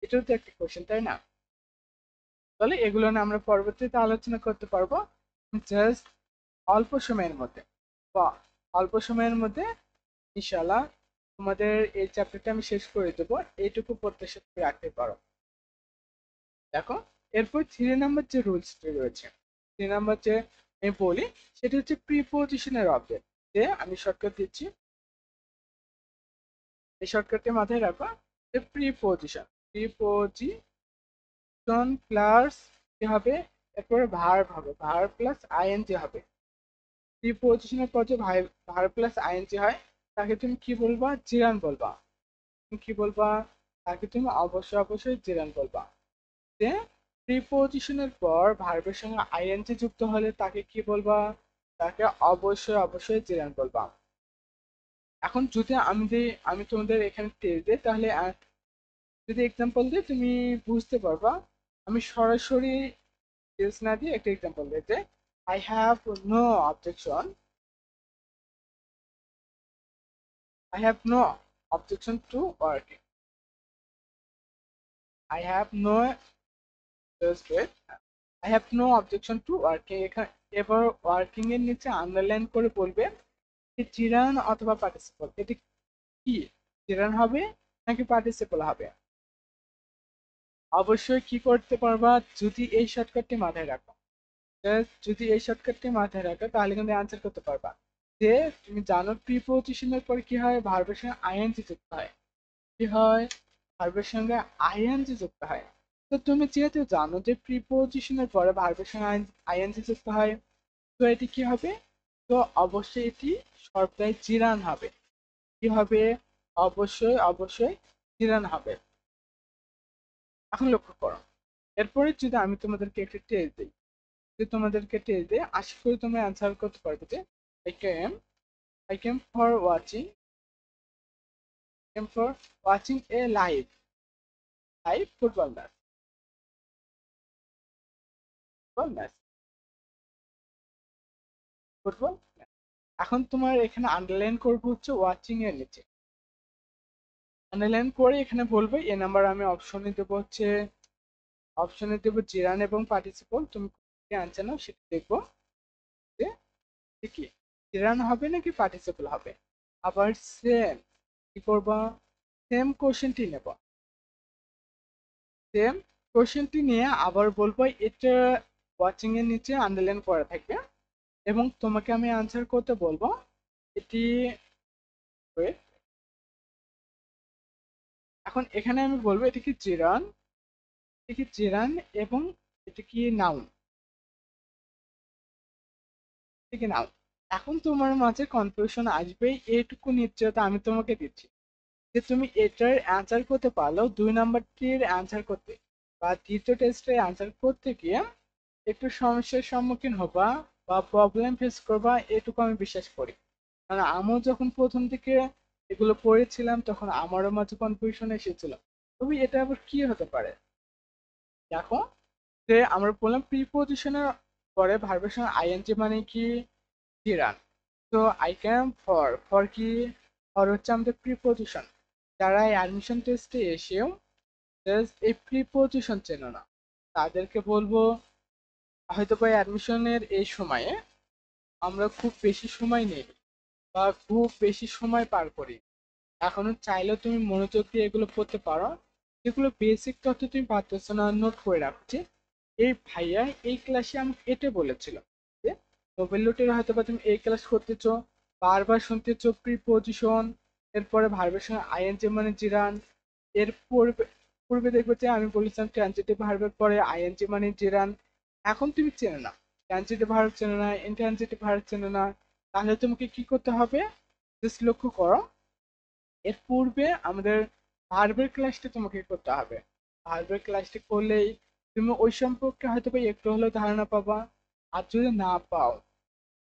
এটাও তো একটা কোশ্চেন, তাই না? তাহলে এগুলো না আমরা পরবর্তীতে আলোচনা করতে পারবো। জাস্ট অল্প সময়ের মধ্যে বা অল্প সময়ের মধ্যে ইনশাল্লাহ তোমাদের এই চ্যাপ্টারটা আমি শেষ করে দেবো, এইটুকু প্রত্যাশা তুমি রাখতে পারো। দেখো, এরপর 3 নম্বর যে রুলসটি রয়েছে, 3 নম্বর যে আমি বলি, সেটা হচ্ছে প্রিপোজিশনের অবজেক্ট। যে আমি শর্টকাট দিচ্ছি, এই শর্টকাটটি মাথায় রাখো, যে প্রিপোজিশন, প্রিপোজিশন প্লাস কি হবে, এরপরে ভার্ব হবে, ভার্ব প্লাস আইএনজি হবে। প্রিপোজিশনের পর যে ভার্ব প্লাস আইএনজি হয়, তাকে তুমি কি বলবা, জিরান বলবা। তুমি কি বলবা, তাকে তুমি অবশ্যই অবশ্যই জিরান বলবা। যে প্রিপোজিশনের পর ভার্বের সঙ্গে আইএনজি যুক্ত হলে তাকে কি বলবা, তাকে অবশ্যই অবশ্যই জিরান বলবা। এখন যদি আমি তোমাদের এখানে টেস্ট দিই, তাহলে যদি এক্সাম্পল দিই তুমি বুঝতে পারবা। আমি সরাসরি টেস্ট না দিয়ে একটা এক্সাম্পল দিই, যে I have no objection, I have no objection to working, I have no, just wait, I have no objection to working. এখানে এবার ওয়ার্কিং এর নিচে আন্ডারলাইন করে বলবে চিরান অথবা পার্টিসিপল, এটি কি, চিরান হবে নাকি পার্টিসিপল হবে। অবশ্যই কি করতে পারবা, যদি এই শর্টকাটটি মাথায় রাখো, যদি এই শর্টকাটটি মাথায় রাখো তাহলে কিন্তু অ্যান্সার করতে পারবা। যে তুমি জানো প্রিপোজিশনের পর কি হয়, ভার্বের সঙ্গে আইএনজি যুক্ত হয়, কি হয়, ভার্বের সঙ্গে আইএনজি যুক্ত হয়। তো তুমি যেহেতু জানো যে প্রিপোজিশনের পরে ভার্বের সঙ্গে আইএনজি যুক্ত হয়, তো এটি কি হবে, তো অবশ্যই এটি সর্বদাই জিরান হবে। কি হবে, অবশ্যই অবশ্যই জিরান হবে। এখন লক্ষ্য করো, এরপরে যদি আমি তোমাদেরকে একটা টেস্ট দিই, যদি তোমাদেরকে টেস্ট দিই, আশা করি তোমরা অ্যান্সার করতে পারবে যে I came, I came for watching, came for watching a live, live football match, football match, football match. এখন তোমার এখানে আন্ডারলাইন করবো হচ্ছে ওয়াচিং এর নিচে, আন্ডারলাইন করে এখানে বলবো এ নাম্বার আমি অপশনে দেবো হচ্ছে, অপশনে দেবো জিরান এবং পার্টিসিপল, তুমি আনসার নাও সেটা দেখবো যে কি জিরান হবে নাকি পার্টিসিপল হবে। আবার সেম কি করবা, সেম কোশ্চেনটি নেব, সেম কোশ্চেনটি নিয়ে আবার বলবো এটা ওয়াচিং এর নিচে আন্ডারলাইন করা থাকবে, এবং তোমাকে আমি আনসার করতে বলবো এটি। wait, এখন এখানে আমি বলবো এটা কি জিরান, এটা কি জিরান এবং এটা কি নাউন, এটা কি নাউন। এখন তোমার মাঝে কনফিউশন আসবে, এইটুকু নিশ্চয়তা আমি তোমাকে দিচ্ছি, যে তুমি এটার অ্যান্সার করতে পারলো, 2 নাম্বারটির অ্যান্সার করতে বা দ্বিতীয় টেস্টের অ্যান্সার করতে গিয়ে একটু সমস্যার সম্মুখীন হবা বা প্রবলেম ফেস করবা, এটুকু আমি বিশ্বাস করি। কারণ আমিও যখন প্রথম দিকে এগুলো পড়েছিলাম তখন আমারও মাঝে কনফিউশন এসেছিল, তবে এটা আবার কি হতে পারে। দেখো, যে আমরা বললাম প্রিপোজিশনের পরে ভার্বের সঙ্গে আইএনজি মানে কি, জিরান। তো আই ক্যাম ফর, ফর কি, ফর হচ্ছে আমাদের প্রিপোজিশন। যারা অ্যাডমিশন টেস্টে এসেও জাস্ট এই প্রিপোজিশন চেনো না, তাদেরকে বলবো হয়তো বা অ্যাডমিশনের এই সময়ে আমরা খুব বেশি সময় নেই বা খুব বেশি সময় পার করি, এখনো চাইলেও তুমি মনোযোগ দিয়ে এগুলো পড়তে পারো, যেগুলো বেসিক তথ্য তুমি পারতেছো না নোট করে রাখছি। এই ভাইয়া এই ক্লাসে আমাকে এটা বলেছিল যে নোবেল লোটের হয়তো বা তুমি এই ক্লাস করতেছো, বারবার শুনতেছো প্রিপোজিশন, এরপরে ভার্বের সঙ্গে আইএনজি মানে জিরান, এর পূর্বে পূর্বে দেখবে যে আমি বলেছিলাম ট্রানজিটিভ ভার্বের পরে আইএনজি মানে জিরান। এখন তুমি চেনো না, ট্রানজিটিভ ভার্ব চেনো না, ইনট্রানজিটিভ ভার্ব চেনো না, তাহলে তোমাকে কি করতে হবে? জাস্ট লক্ষ্য করো, এর পূর্বে আমাদের ভার্বের ক্লাসটি তোমাকে করতে হবে। ভার্বের ক্লাসটি করলেই তুমি ওই সম্পর্কে হয়তো বা একটু হলেও ধারণা পাবা। আর যদি না পাও,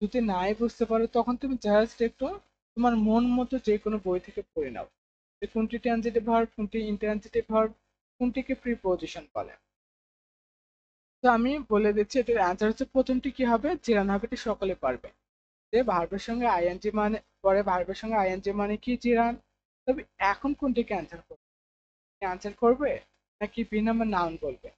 যদি নাই বুঝতে পারো, তখন তুমি জাস্ট একটু তোমার মন মতো যে কোনো বই থেকে পড়ে নাও যে কোনটি ট্রানজিটিভ ভার্ব, কোনটি ইন্ট্রানজিটিভ ভার্ব, কোনটিকে প্রিপোজিশন বলে। তো আমি বলে দিচ্ছি, এটার অ্যান্সার হচ্ছে প্রথমটি কি হবে, জিরান হবে, এটি সকলে পারবে। যে ভার্বের সঙ্গে আইএনজি মানে, পরে ভার্বের সঙ্গে আইএনজি মানে কি জিরান। তবে এখন কোনটিকে অ্যান্সার করবে? অ্যান্সার করবে নাকি বি নাম্বার নাউন বলবে?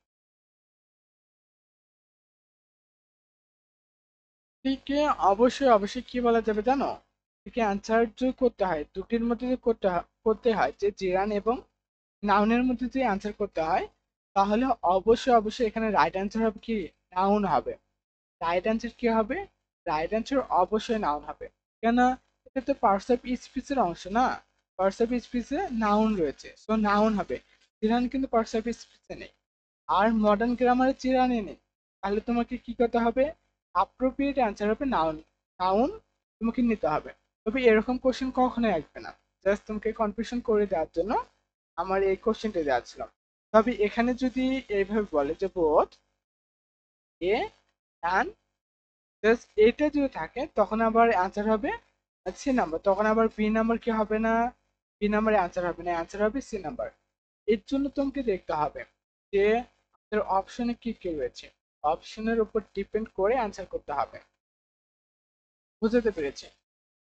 এটিকে অবশ্যই অবশ্যই কি বলা যাবে জানো, এটিকে অ্যান্সার যদি করতে হয় দুটির মধ্যে যদি করতে হয় যে জিরান এবং নাউনের মধ্যে যদি অ্যান্সার করতে হয়, তাহলে অবশ্যই অবশ্যই এখানে রাইট অ্যান্সার হবে কি, নাউন হবে। রাইট অ্যান্সার কি হবে? রাইট অ্যান্সার অবশ্যই নাউন হবে। কেন? এটা তো পার্টস অফ স্পিচের অংশ না, পার্টস অফ স্পিচে নাউন রয়েছে, সো নাউন হবে। জিরান কিন্তু পার্টস অফ স্পিচে নেই, আর মডার্ন গ্রামারে চিরানি নেই। তাহলে তোমাকে কি করতে হবে? অ্যাপ্রোপ্রিয়েট অ্যান্সার হবে নাউন। নাউন তোমাকে নিতে হবে। তবে এরকম কোশ্চেন কখনোই আসবে না, জাস্ট তোমাকে কনফিউশন করে দেওয়ার জন্য আমার এই কোশ্চেনটা দেওয়া ছিল। তবে এখানে যদি এইভাবে বলে যে বোথ এ অ্যান্ড, জাস্ট এটা যদি থাকে তখন আবার অ্যান্সার হবে সি নাম্বার, তখন আবার বি নাম্বার কি হবে না, বি নাম্বারে অ্যান্সার হবে না, অ্যান্সার হবে সি নাম্বার। এর জন্য তোমাকে দেখতে হবে যে আমাদের অপশনে কি কি রয়েছে, অপশনের উপর ডিপেন্ড করে অ্যান্সার করতে হবে। বুঝতে পেরেছি?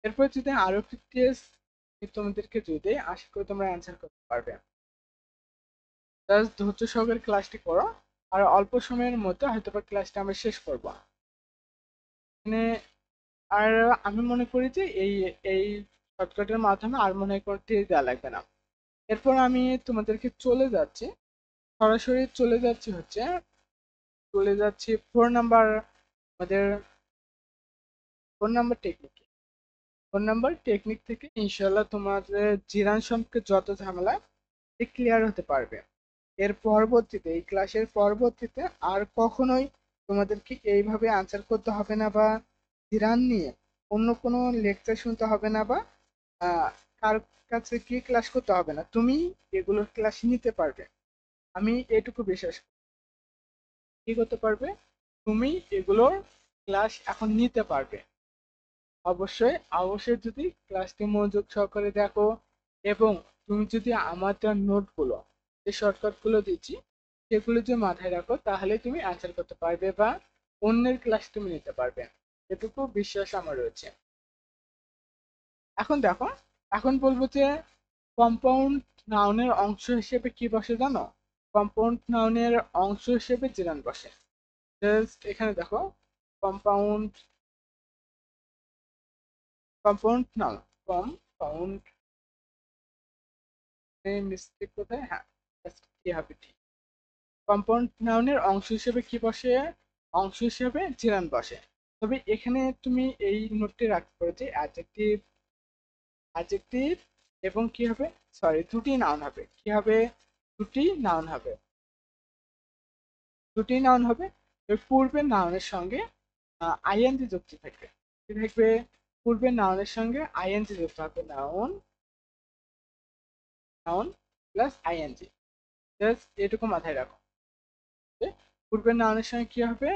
এরপর যদি আরো একটি টেস্ট তোমাদেরকে যদি, আশা করি তোমরা অ্যান্সার করতে পারবে। জাস্ট ধৈর্য সহকারে ক্লাসটি করো, আর অল্প সময়ের মধ্যে হয়তো বা ক্লাসটা আমরা শেষ করবো মানে। আর আমি মনে করি যে এই এই শর্টকাটের মাধ্যমে আর মনে করতে দেওয়া লাগবে না। এরপর আমি তোমাদেরকে সরাসরি চলে যাচ্ছি 4 নাম্বার, আমাদের 4 নাম্বার টেকনিক। 4 নাম্বার টেকনিক থেকে ইনশাল্লাহ তোমাদের জিরান সম্পর্কে যত ঝামেলা ক্লিয়ার হতে পারবে। এর পরবর্তীতে, এই ক্লাসের পরবর্তীতে আর কখনোই তোমাদেরকে এইভাবে আনসার করতে হবে না, বা জিরান নিয়ে অন্য কোনো লেকচার শুনতে হবে না, বা আহ, কার কাছে কি ক্লাস করতে হবে না, তুমি এগুলোর ক্লাস নিতে পারবে। আমি এটুকু বিশ্বাস করি। কি করতে পারবে? তুমি এগুলোর ক্লাস এখন নিতে পারবে। অবশ্যই অবশ্যই যদি ক্লাসটি মনোযোগ সহকারে দেখো, এবং তুমি যদি আমার দেওয়া নোটগুলো, যে শর্টকাটগুলো দিচ্ছি, সেগুলো যদি মাথায় রাখো, তাহলে তুমি অ্যান্সার করতে পারবে বা অন্যের ক্লাস তুমি নিতে পারবে। এটুকু বিশ্বাস আমার রয়েছে। এখন দেখো, এখন বলবো যে কম্পাউন্ড নাউনের অংশ হিসেবে কি বসে জানো? কম্পাউন্ড নাউনের অংশ হিসেবে জিরান বসে। জাস্ট এখানে দেখো, compound compound noun, compound mistake কোথায়, হ্যাঁ, কি হবে ঠিক। কম্পাউন্ড নাউনের অংশ হিসেবে কি বসে? অংশ হিসেবে জিরান বসে। তবে এখানে তুমি এই নোটটি রাখতে পারো যে অ্যাডজেক্টিভ, অ্যাডজেক্টিভ এবং কি হবে, সরি, দুটি নাউন হবে। কি হবে? দুটি নাউন হবে। দুটি নাউন হবে। এর পূর্বের নাউনের সঙ্গে আইএনজি যুক্ত থাকবে। কি থাকবে? পূর্বের নাউনের সঙ্গে আইএনজি যুক্ত হবে। Noun, noun plus ING. Just এটুকু মাথায় রাখো যে পূর্বের নাউনের সঙ্গে কি হবে,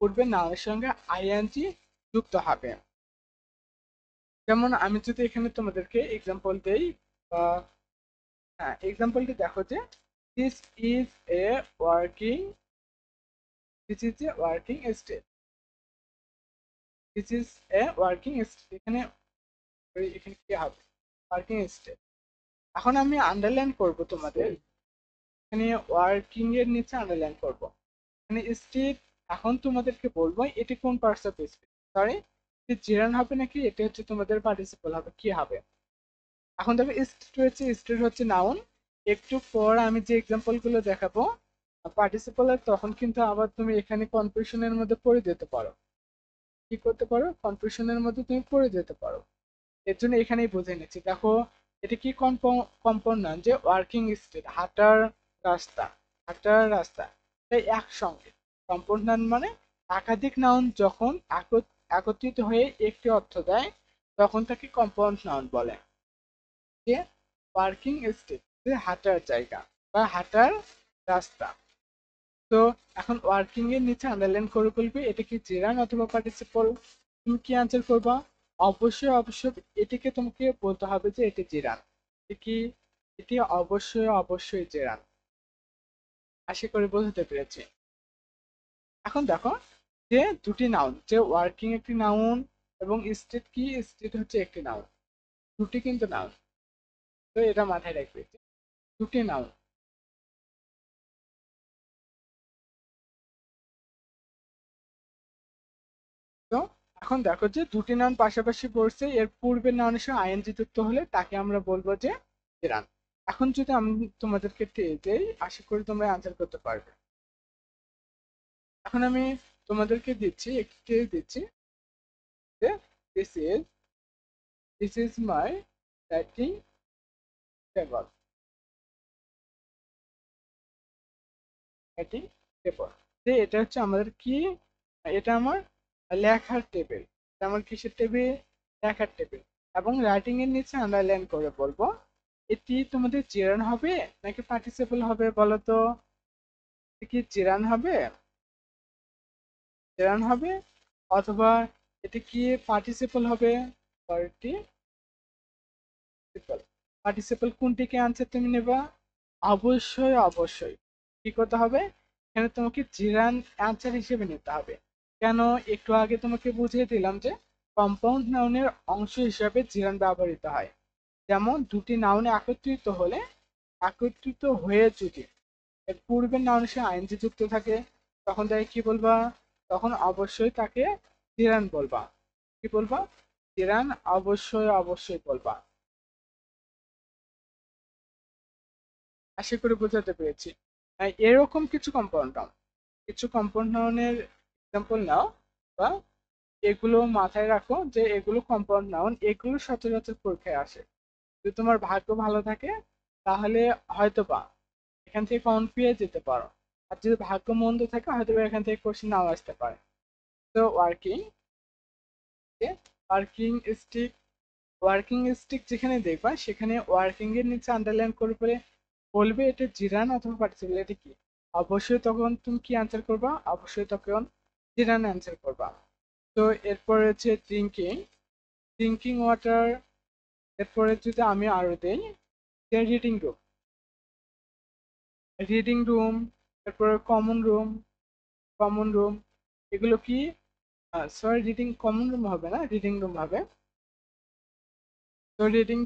পূর্বের নাউনের সঙ্গে আইএনজি যুক্ত হবে। যেমন আমি যদি এখানে তোমাদেরকে এক্সাম্পল দেই, বা হ্যাঁ, এক্সাম্পলটি দেখো যে this is a working, this is a working state, this is a working state, এখানে এখানে কি হবে, ওয়ার্কিং স্টেট। এখন আমি আন্ডারলাইন করব তোমাদের, এখানে ওয়ার্কিং এর নিচে আন্ডারলাইন করব, মানে স্টেট। এখন তোমাদেরকে বলবো এটি কোন পার্টস অফ স্পিচ, সরি, জিরান হবে নাকি এটা হচ্ছে তোমাদের পার্টিসিপল হবে, কি হবে? এখন দেখো স্টেট রয়েছে, স্টেট হচ্ছে নাউন। একটু পর আমি যে এক্সাম্পল গুলো দেখাবো পার্টিসিপেলের, তখন কিন্তু আবার তুমি এখানে কনফিউশনের মধ্যে পড়ে যেতে পারো। কি করতে পারো, কনফিউশনের মধ্যে তুমি পড়ে যেতে পারো। এর জন্য এখানেই বুঝে নিচ্ছি। দেখো এটা কি কম্পাউন্ড নাউন, যে ওয়ার্কিং স্টেট, হাঁটার রাস্তা, হাঁটার রাস্তা, তাই একসঙ্গে। কম্পাউন্ড নাউন মানে একাধিক নাউন যখন একত্রিত হয়ে একটি অর্থ দেয় তখন তাকে কম্পাউন্ড নাউন বলে। যে ওয়ার্কিং স্টেট, যে হাঁটার জায়গা বা হাঁটার রাস্তা। তো এখন ওয়ার্কিং এর নিচে আন্ডারলাইন করে বলবে এটা কি জেরান অথবা পার্টিসিপল। তুমি কি আনসার করবা? অবশ্যই অবশ্যই এটিকে তোমাকে বলতে হবে যে এটি জেরান। কি, এটি অবশ্যই অবশ্যই জেরান। আশা করি বুঝতে পেরেছি। এখন দেখো যে দুটি নাউন, যে ওয়ার্কিং একটি নাউন এবং স্টেট কি, স্টেট হচ্ছে একটি নাউন, দুটি কিন্তু নাউন। তো এটা মাথায় রাখবে, দুটি নাউন। তো এখন দেখো যে দুটি নাউন পাশাপাশি পড়ছে, এর পূর্বের নাউনের সঙ্গে আইএনজি যুক্ত হলে তাকে আমরা বলবো যে জেরান। এখন যদি আমি তোমাদেরকে দেই, আশা করি তোমরা আনসার করতে পারবে। এখন আমি তোমাদেরকে দিচ্ছি, একটি দিচ্ছি যে this is my writing table, writing table. যে এটা হচ্ছে আমাদের কি, এটা আমার লেখার টেবিল। এটা আমার কিসের টেবিল? লেখার টেবিল। এবং রাইটিং এর নিচে আন্ডারলাইন করে বলবো এটি তোমাদের জেরান হবে নাকি পার্টিসিপল হবে বলো তো? এটি কি জেরান হবে, জেরান হবে, অথবা এটি কি পার্টিসিপল হবে, পার্টিসিপল। পার্টিসিপল কোনটিকে আনসার তুমি নেবা? অবশ্যই অবশ্যই কি করতে হবে, এখানে তোমাকে জিরান অ্যান্সার হিসেবে নিতে হবে। কেন, একটু আগে তোমাকে বুঝিয়ে দিলাম যে কম্পাউন্ড নাউনের অংশ হিসাবে জিরান ব্যবহৃত হয়। যেমন দুটি নাউনে একত্রিত হলে, একত্রিত হয়ে যদি এর পূর্বের নাউনের সাথে আইএনজি যুক্ত থাকে তখন তাকে কি বলবা? তখন অবশ্যই তাকে জিরান বলবা। কি বলবা? জিরান অবশ্যই অবশ্যই বলবা। আশা করি বোঝাতে পেরেছি। এরকম কিছু কম্পাউন্ড নাউন, কিছু কম্পাউন্ড নাউনের এক্সাম্পল নাও, বা এগুলো মাথায় রাখো যে এগুলো কম্পাউন্ড নাউন, এগুলো সচরাচর পরীক্ষায় আসে। যদি তোমার ভাগ্য ভালো থাকে তাহলে হয়তোবা এখান থেকে কমন পেয়ে যেতে পারো। আর যদি ভাগ্য মন্দ থাকে হয়তো এখান থেকে কোশ্চেন নাও আসতে পারে। তো working, working stick, working stick যেখানে দেখবা সেখানে ওয়ার্কিং এর নিচে আন্ডারলাইন করে পরে বলবে এটা জিরান অথবা পার্টিসিপল। এটা কি, অবশ্যই তখন তুমি কি আনসার করবা? অবশ্যই তখন জিরান অ্যান্সার করবা। তো এরপরে হচ্ছে ড্রিঙ্কিং, ড্রিঙ্কিং ওয়াটার। এরপরে যদি আমি আরো দেই যে রিডিং রুম, রিডিং রুম। এরপরে কমন রুম, কমন রুম। এগুলো কি, সরি রিডিং কমন রুম হবে না, রিডিং রুম হবে। তো রিডিং,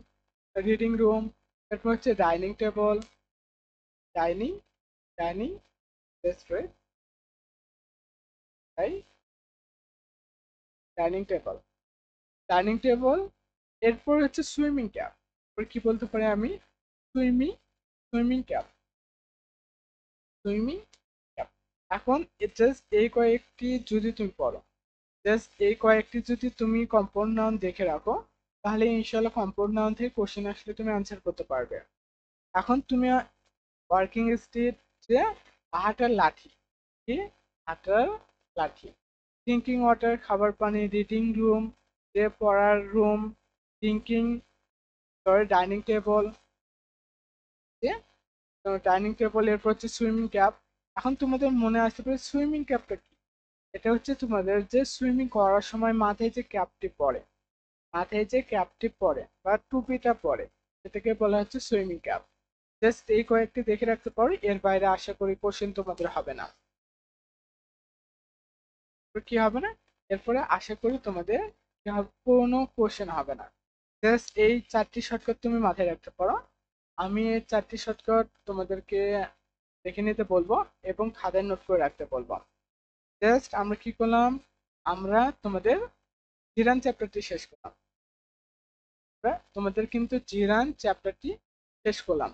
রিডিং রুম। এরপর হচ্ছে dining table, dining, dining restaurant, তাই ডাইনিং টেবল, ডাইনিং টেবল। এরপর হচ্ছে সুইমিং ক্যাপ। এরপর কি বলতে পারি আমি? Swimming, swimming cap, swimming cap. এখন জাস্ট এই কয়েকটি যদি তুমি পড়ো, জাস্ট এই কয়েকটি যদি তুমি কম্পাউন্ড নাউন দেখে রাখো তাহলে ইনশাল্লাহ কম্পাউন্ড নাউন থেকে কোশ্চেন আসলে তুমি আনসার করতে পারবে। এখন তুমি ওয়ার্কিং স্টেট, যে হাঁটার লাঠি, কি, হাঁটার লাঠি। ড্রিঙ্কিং ওয়াটার, খাবার পানি। রিডিং রুম, যে পড়ার room. Drinking, sorry dining table, যে ডাইনিং টেবল। এরপর হচ্ছে সুইমিং ক্যাপ। এখন তোমাদের মনে আসতে পারে সুইমিং ক্যাপটা কি? এটা হচ্ছে তোমাদের যে সুইমিং করার সময় মাথায় যে ক্যাপটি পরে, মাথায় যে ক্যাপটি পরে বা টুপিটা পরে, সেটাকে বলা হচ্ছে সুইমিং ক্যাপ। জাস্ট এই কয়েকটি দেখে রাখতে পারো, এর বাইরে আশা করি কোশ্চেন তোমাদের হবে না। কি হবে না, এরপরে আশা করি তোমাদের কোনো কোশ্চেন হবে না। জাস্ট এই চারটি শর্টকাট তুমি মাথায় রাখতে পারো। আমি এই চারটি শর্টকাট তোমাদেরকে দেখে নিতে বলবো এবং খাতায় নোট করে রাখতে বলবো। জাস্ট আমরা কি করলাম, আমরা তোমাদের জিরান চ্যাপ্টারটি শেষ করলাম। তোমাদের কিন্তু জিরান চ্যাপ্টারটি শেষ করলাম।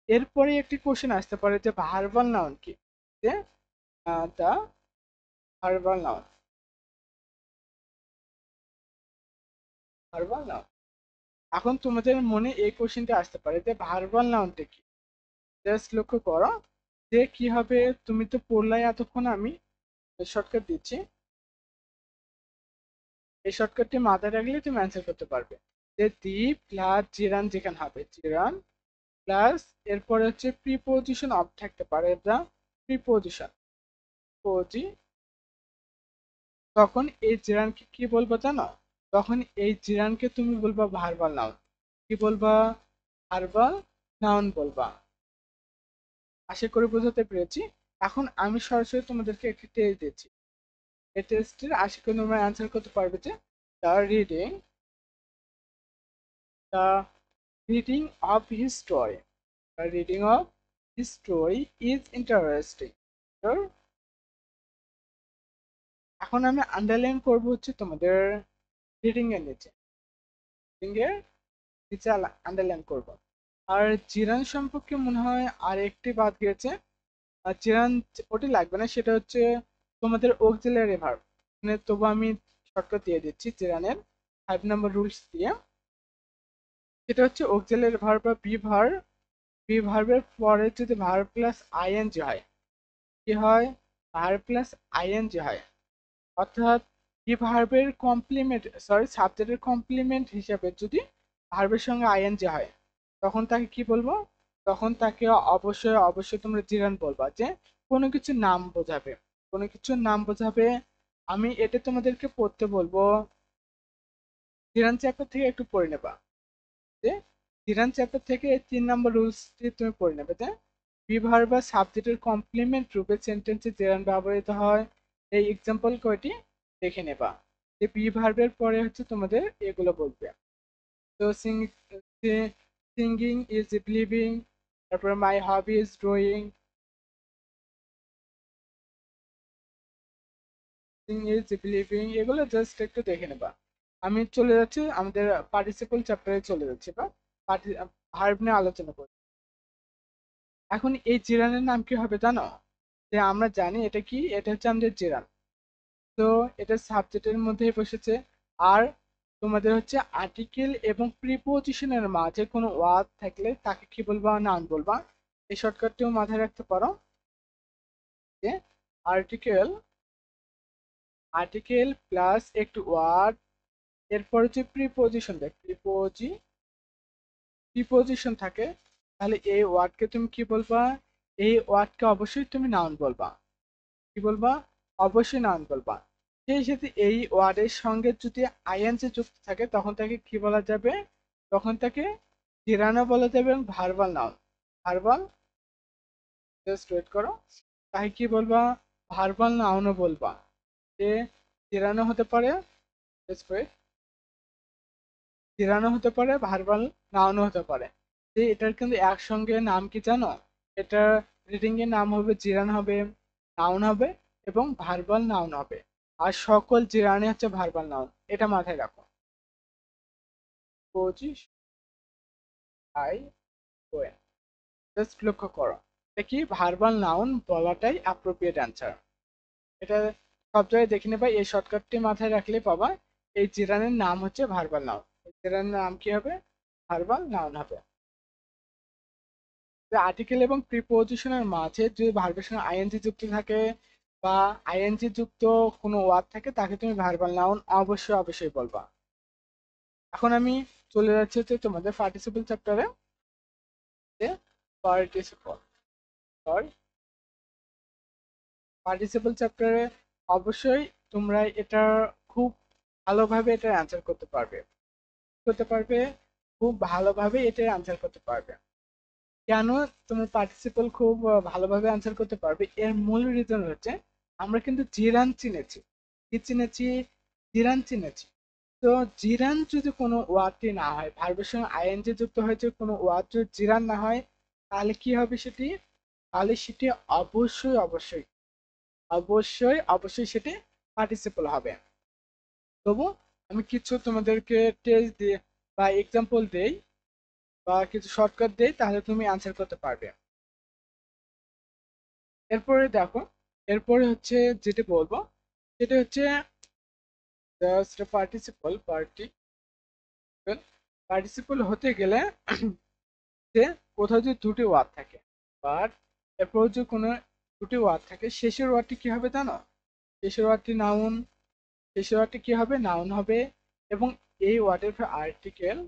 এরপরে একটি কোশ্চেন আসতে পারে যে ভার্বাল নাউন কি, যে দা ভার্বাল নাউন, ভার্বাল নাউন। এখন তোমাদের মনে এই কোশ্চেনটা আসতে পারে যে ভার্বাল নাউনটা কি। জাস্ট লক্ষ্য করো যে কি হবে, তুমি তো পড়লাই এতক্ষণ, আমি শর্টকাট দিচ্ছি, এই শর্টকাটটি মাথায় রাখলে তুমি অ্যান্সার করতে পারবে। যে দি প্লাস জিরান যেখানে হবে জিরান প্লাস এরপরে হচ্ছে প্রিপোজিশন অফ থাকতে পারে, দা প্রিপোজিশন পজি, তখন এই জিরানকে কি বলবো জানো? তখন এই জিরানকে তুমি বলবা ভার্বাল নাউন। কি বলবা? ভার্বাল নাউন বলবা। আশা করি বোঝাতে পেরেছি। এখন আমি সরাসরি তোমাদেরকে একটি টেস্ট দিচ্ছি, এই টেস্টের আশা করি তোমরা অ্যান্সার করতে পারবে যে the reading, the reading of his story, the reading of his story is interesting. এখন আমি আন্ডারলাইন করব হচ্ছে তোমাদের রিডিং এর নিচে, রিডিং এর নিচে আন্ডারলাইন করব। আর জিরান সম্পর্কে মনে হয় আর একটি বাদ গিয়েছে, আর জিরান ওটি লাগবে না, সেটা হচ্ছে তোমাদের অক্সিলারি ভার্ব। মানে তবু আমি শর্টকাট দিয়ে দিচ্ছি জিরানের 5 নম্বর রুলস দিয়ে। সেটা হচ্ছে অক্সিলারি ভার্ব বা বি ভার্ব, বি ভার্বের পরে যদি ভার্ব প্লাস আইএনজি হয়, কি হয়? ভার্ব প্লাস আইএনজি হয়। অর্থাৎ বি ভার্বের কমপ্লিমেন্ট, সরি সাবজেক্টের কমপ্লিমেন্ট হিসেবে যদি ভার্বের সঙ্গে আইএনজি হয়, তখন তাকে কি বলবো? তখন তাকে অবশ্যই অবশ্যই তোমরা জিরান বলবা, যে কোনো কিছু নাম বোঝাবে, কোনো কিছুর নাম বোঝাবে। আমি এটা তোমাদেরকে পড়তে বলবো, জিরান চ্যাপ্টার থেকে একটু পড়ে নেবা, যে জিরান চ্যাপ্টার থেকে 3 নম্বর রুলসটি তুমি পড়ে নেবে, যে বিভার বা সাবজেক্টের কমপ্লিমেন্ট রূপে সেন্টেন্সে জেরান ব্যবহৃত হয়। এই এক্সাম্পল কয়টি দেখে নেবা, যে বিভার্বের পরে হচ্ছে তোমাদের এগুলো বলবে। তো সিঙ্গিং ইজ বিলিভিং, তারপরে my hobby is drawing, sing is believing, এগুলো জাস্ট একটু দেখে নেবা। আমি চলে যাচ্ছি আমাদের পার্টিসিপল চ্যাপ্টারে চলে যাচ্ছি, বা ভার্ব নিয়ে আলোচনা করছি। এখন এই জিরানের নাম কি হবে জানো? যে আমরা জানি এটা কি, এটা হচ্ছে আমাদের জিরান। তো এটা সাবজেক্টের মধ্যেই বসেছে। আর তোমাদের হচ্ছে আর্টিকেল এবং প্রিপোজিশনের মাঝে কোনো ওয়ার্ড থাকলে তাকে কি বলবা? নাউন বলবা। এই শর্টকাটটিও মাথায় রাখতে পারো, যে আর্টিকেল, আর্টিকেল প্লাস একটু ওয়ার্ড, এরপর হচ্ছে প্রিপোজিশন দেখ, প্রিপোজিশন থাকে, তাহলে এই ওয়ার্ডকে তুমি কি বলবা? এই ওয়ার্ডকে অবশ্যই তুমি নাউন বলবা। কি বলবা? অবশ্যই নাউন বলবা। সেই সাথে এই ওয়ার্ডের সঙ্গে যদি আইএনজি যুক্ত থাকে তখন তাকে কি বলা যাবে? তখন তাকে জিরানো বলা যাবে এবং verbal noun. Verbal, just wait করো, তাই কি বলবা? ভার্বাল নাউনও বলবা। যে জিরানো হতে পারে, জাস্ট ওয়েট, জিরানো হতে পারে, ভার্বাল নাউনও হতে পারে। যে এটার কিন্তু একসঙ্গে নাম কি জানো? এটার রিডিং এর নাম হবে জিরান হবে, নাউন হবে এবং ভার্বাল নাউন হবে। আর সকল জিরানি হচ্ছে ভার্বাল নাউন, এটা মাথায় রাখো। 25 আই ওয়েন, জাস্ট লক্ষ্য করো, এটা কি ভার্বাল নাউন বলাটাই অ্যাপ্রোপ্রিয়েট অ্যান্সার। এটা সব জায়গায় দেখে নেবা, এই শর্টকাটটি মাথায় রাখলে পাবা এই জিরানের নাম হচ্ছে ভার্বাল নাউন। জিরানের নাম কি হবে? ভার্বাল নাউন হবে। আর্টিকেল এবং প্রিপোজিশনের মাঝে যদি ভার্বের সঙ্গে আইএনজি যুক্ত থাকে বা আইএনজি যুক্ত কোনো ওয়ার্ড থাকে তাকে তুমি ভার্বাল নাউন অবশ্যই অবশ্যই বলবা। এখন আমি চলে যাচ্ছি হচ্ছে তোমাদের পার্টিসিপল চ্যাপ্টারে, যে পার্টিসিপল, পার্টিসিপল চ্যাপ্টারে অবশ্যই তোমরা এটা খুব ভালোভাবে এটা অ্যান্সার করতে পারবে, করতে পারবে, খুব ভালোভাবে এটা অ্যান্সার করতে পারবে। কেন তুমি পার্টিসিপল খুব ভালোভাবে অ্যান্সার করতে পারবে? এর মূল রিজন হচ্ছে আমরা কিন্তু জিরান চিনেছি। কি চিনেছি? জিরান চিনেছি। তো জিরান যদি কোনো ওয়ার্ডটি না হয়, ভার্বের সঙ্গে আইএনজি যুক্ত হয়েছে কোনো ওয়ার্ড যদি জিরান না হয়, তাহলে কি হবে সেটি? তাহলে সেটি অবশ্যই অবশ্যই অবশ্যই অবশ্যই সেটি পার্টিসিপল হবে। তবু আমি কিছু তোমাদেরকে টেস্ট দিয়ে বা এক্সাম্পল দেই বা কিছু শর্টকাট দেই, তাহলে তুমি আনসার করতে পারবে। এরপরে দেখো, এরপরে হচ্ছে যেটা বলবো সেটা হচ্ছে জাস্ট পার্টিসিপল হতে গেলে যে কোথাও যদি দুটি ওয়ার্ড থাকে, বাট এরপর যদি কোনো দুটি ওয়ার্ড থাকে, শেষের ওয়ার্ডটি কি হবে জানো? শেষের ওয়ার্ডটি নাউন, শেষের ওয়ার্ডটি কি হবে? নাউন হবে। এবং এই ওয়ার্ডের আর্টিকেল,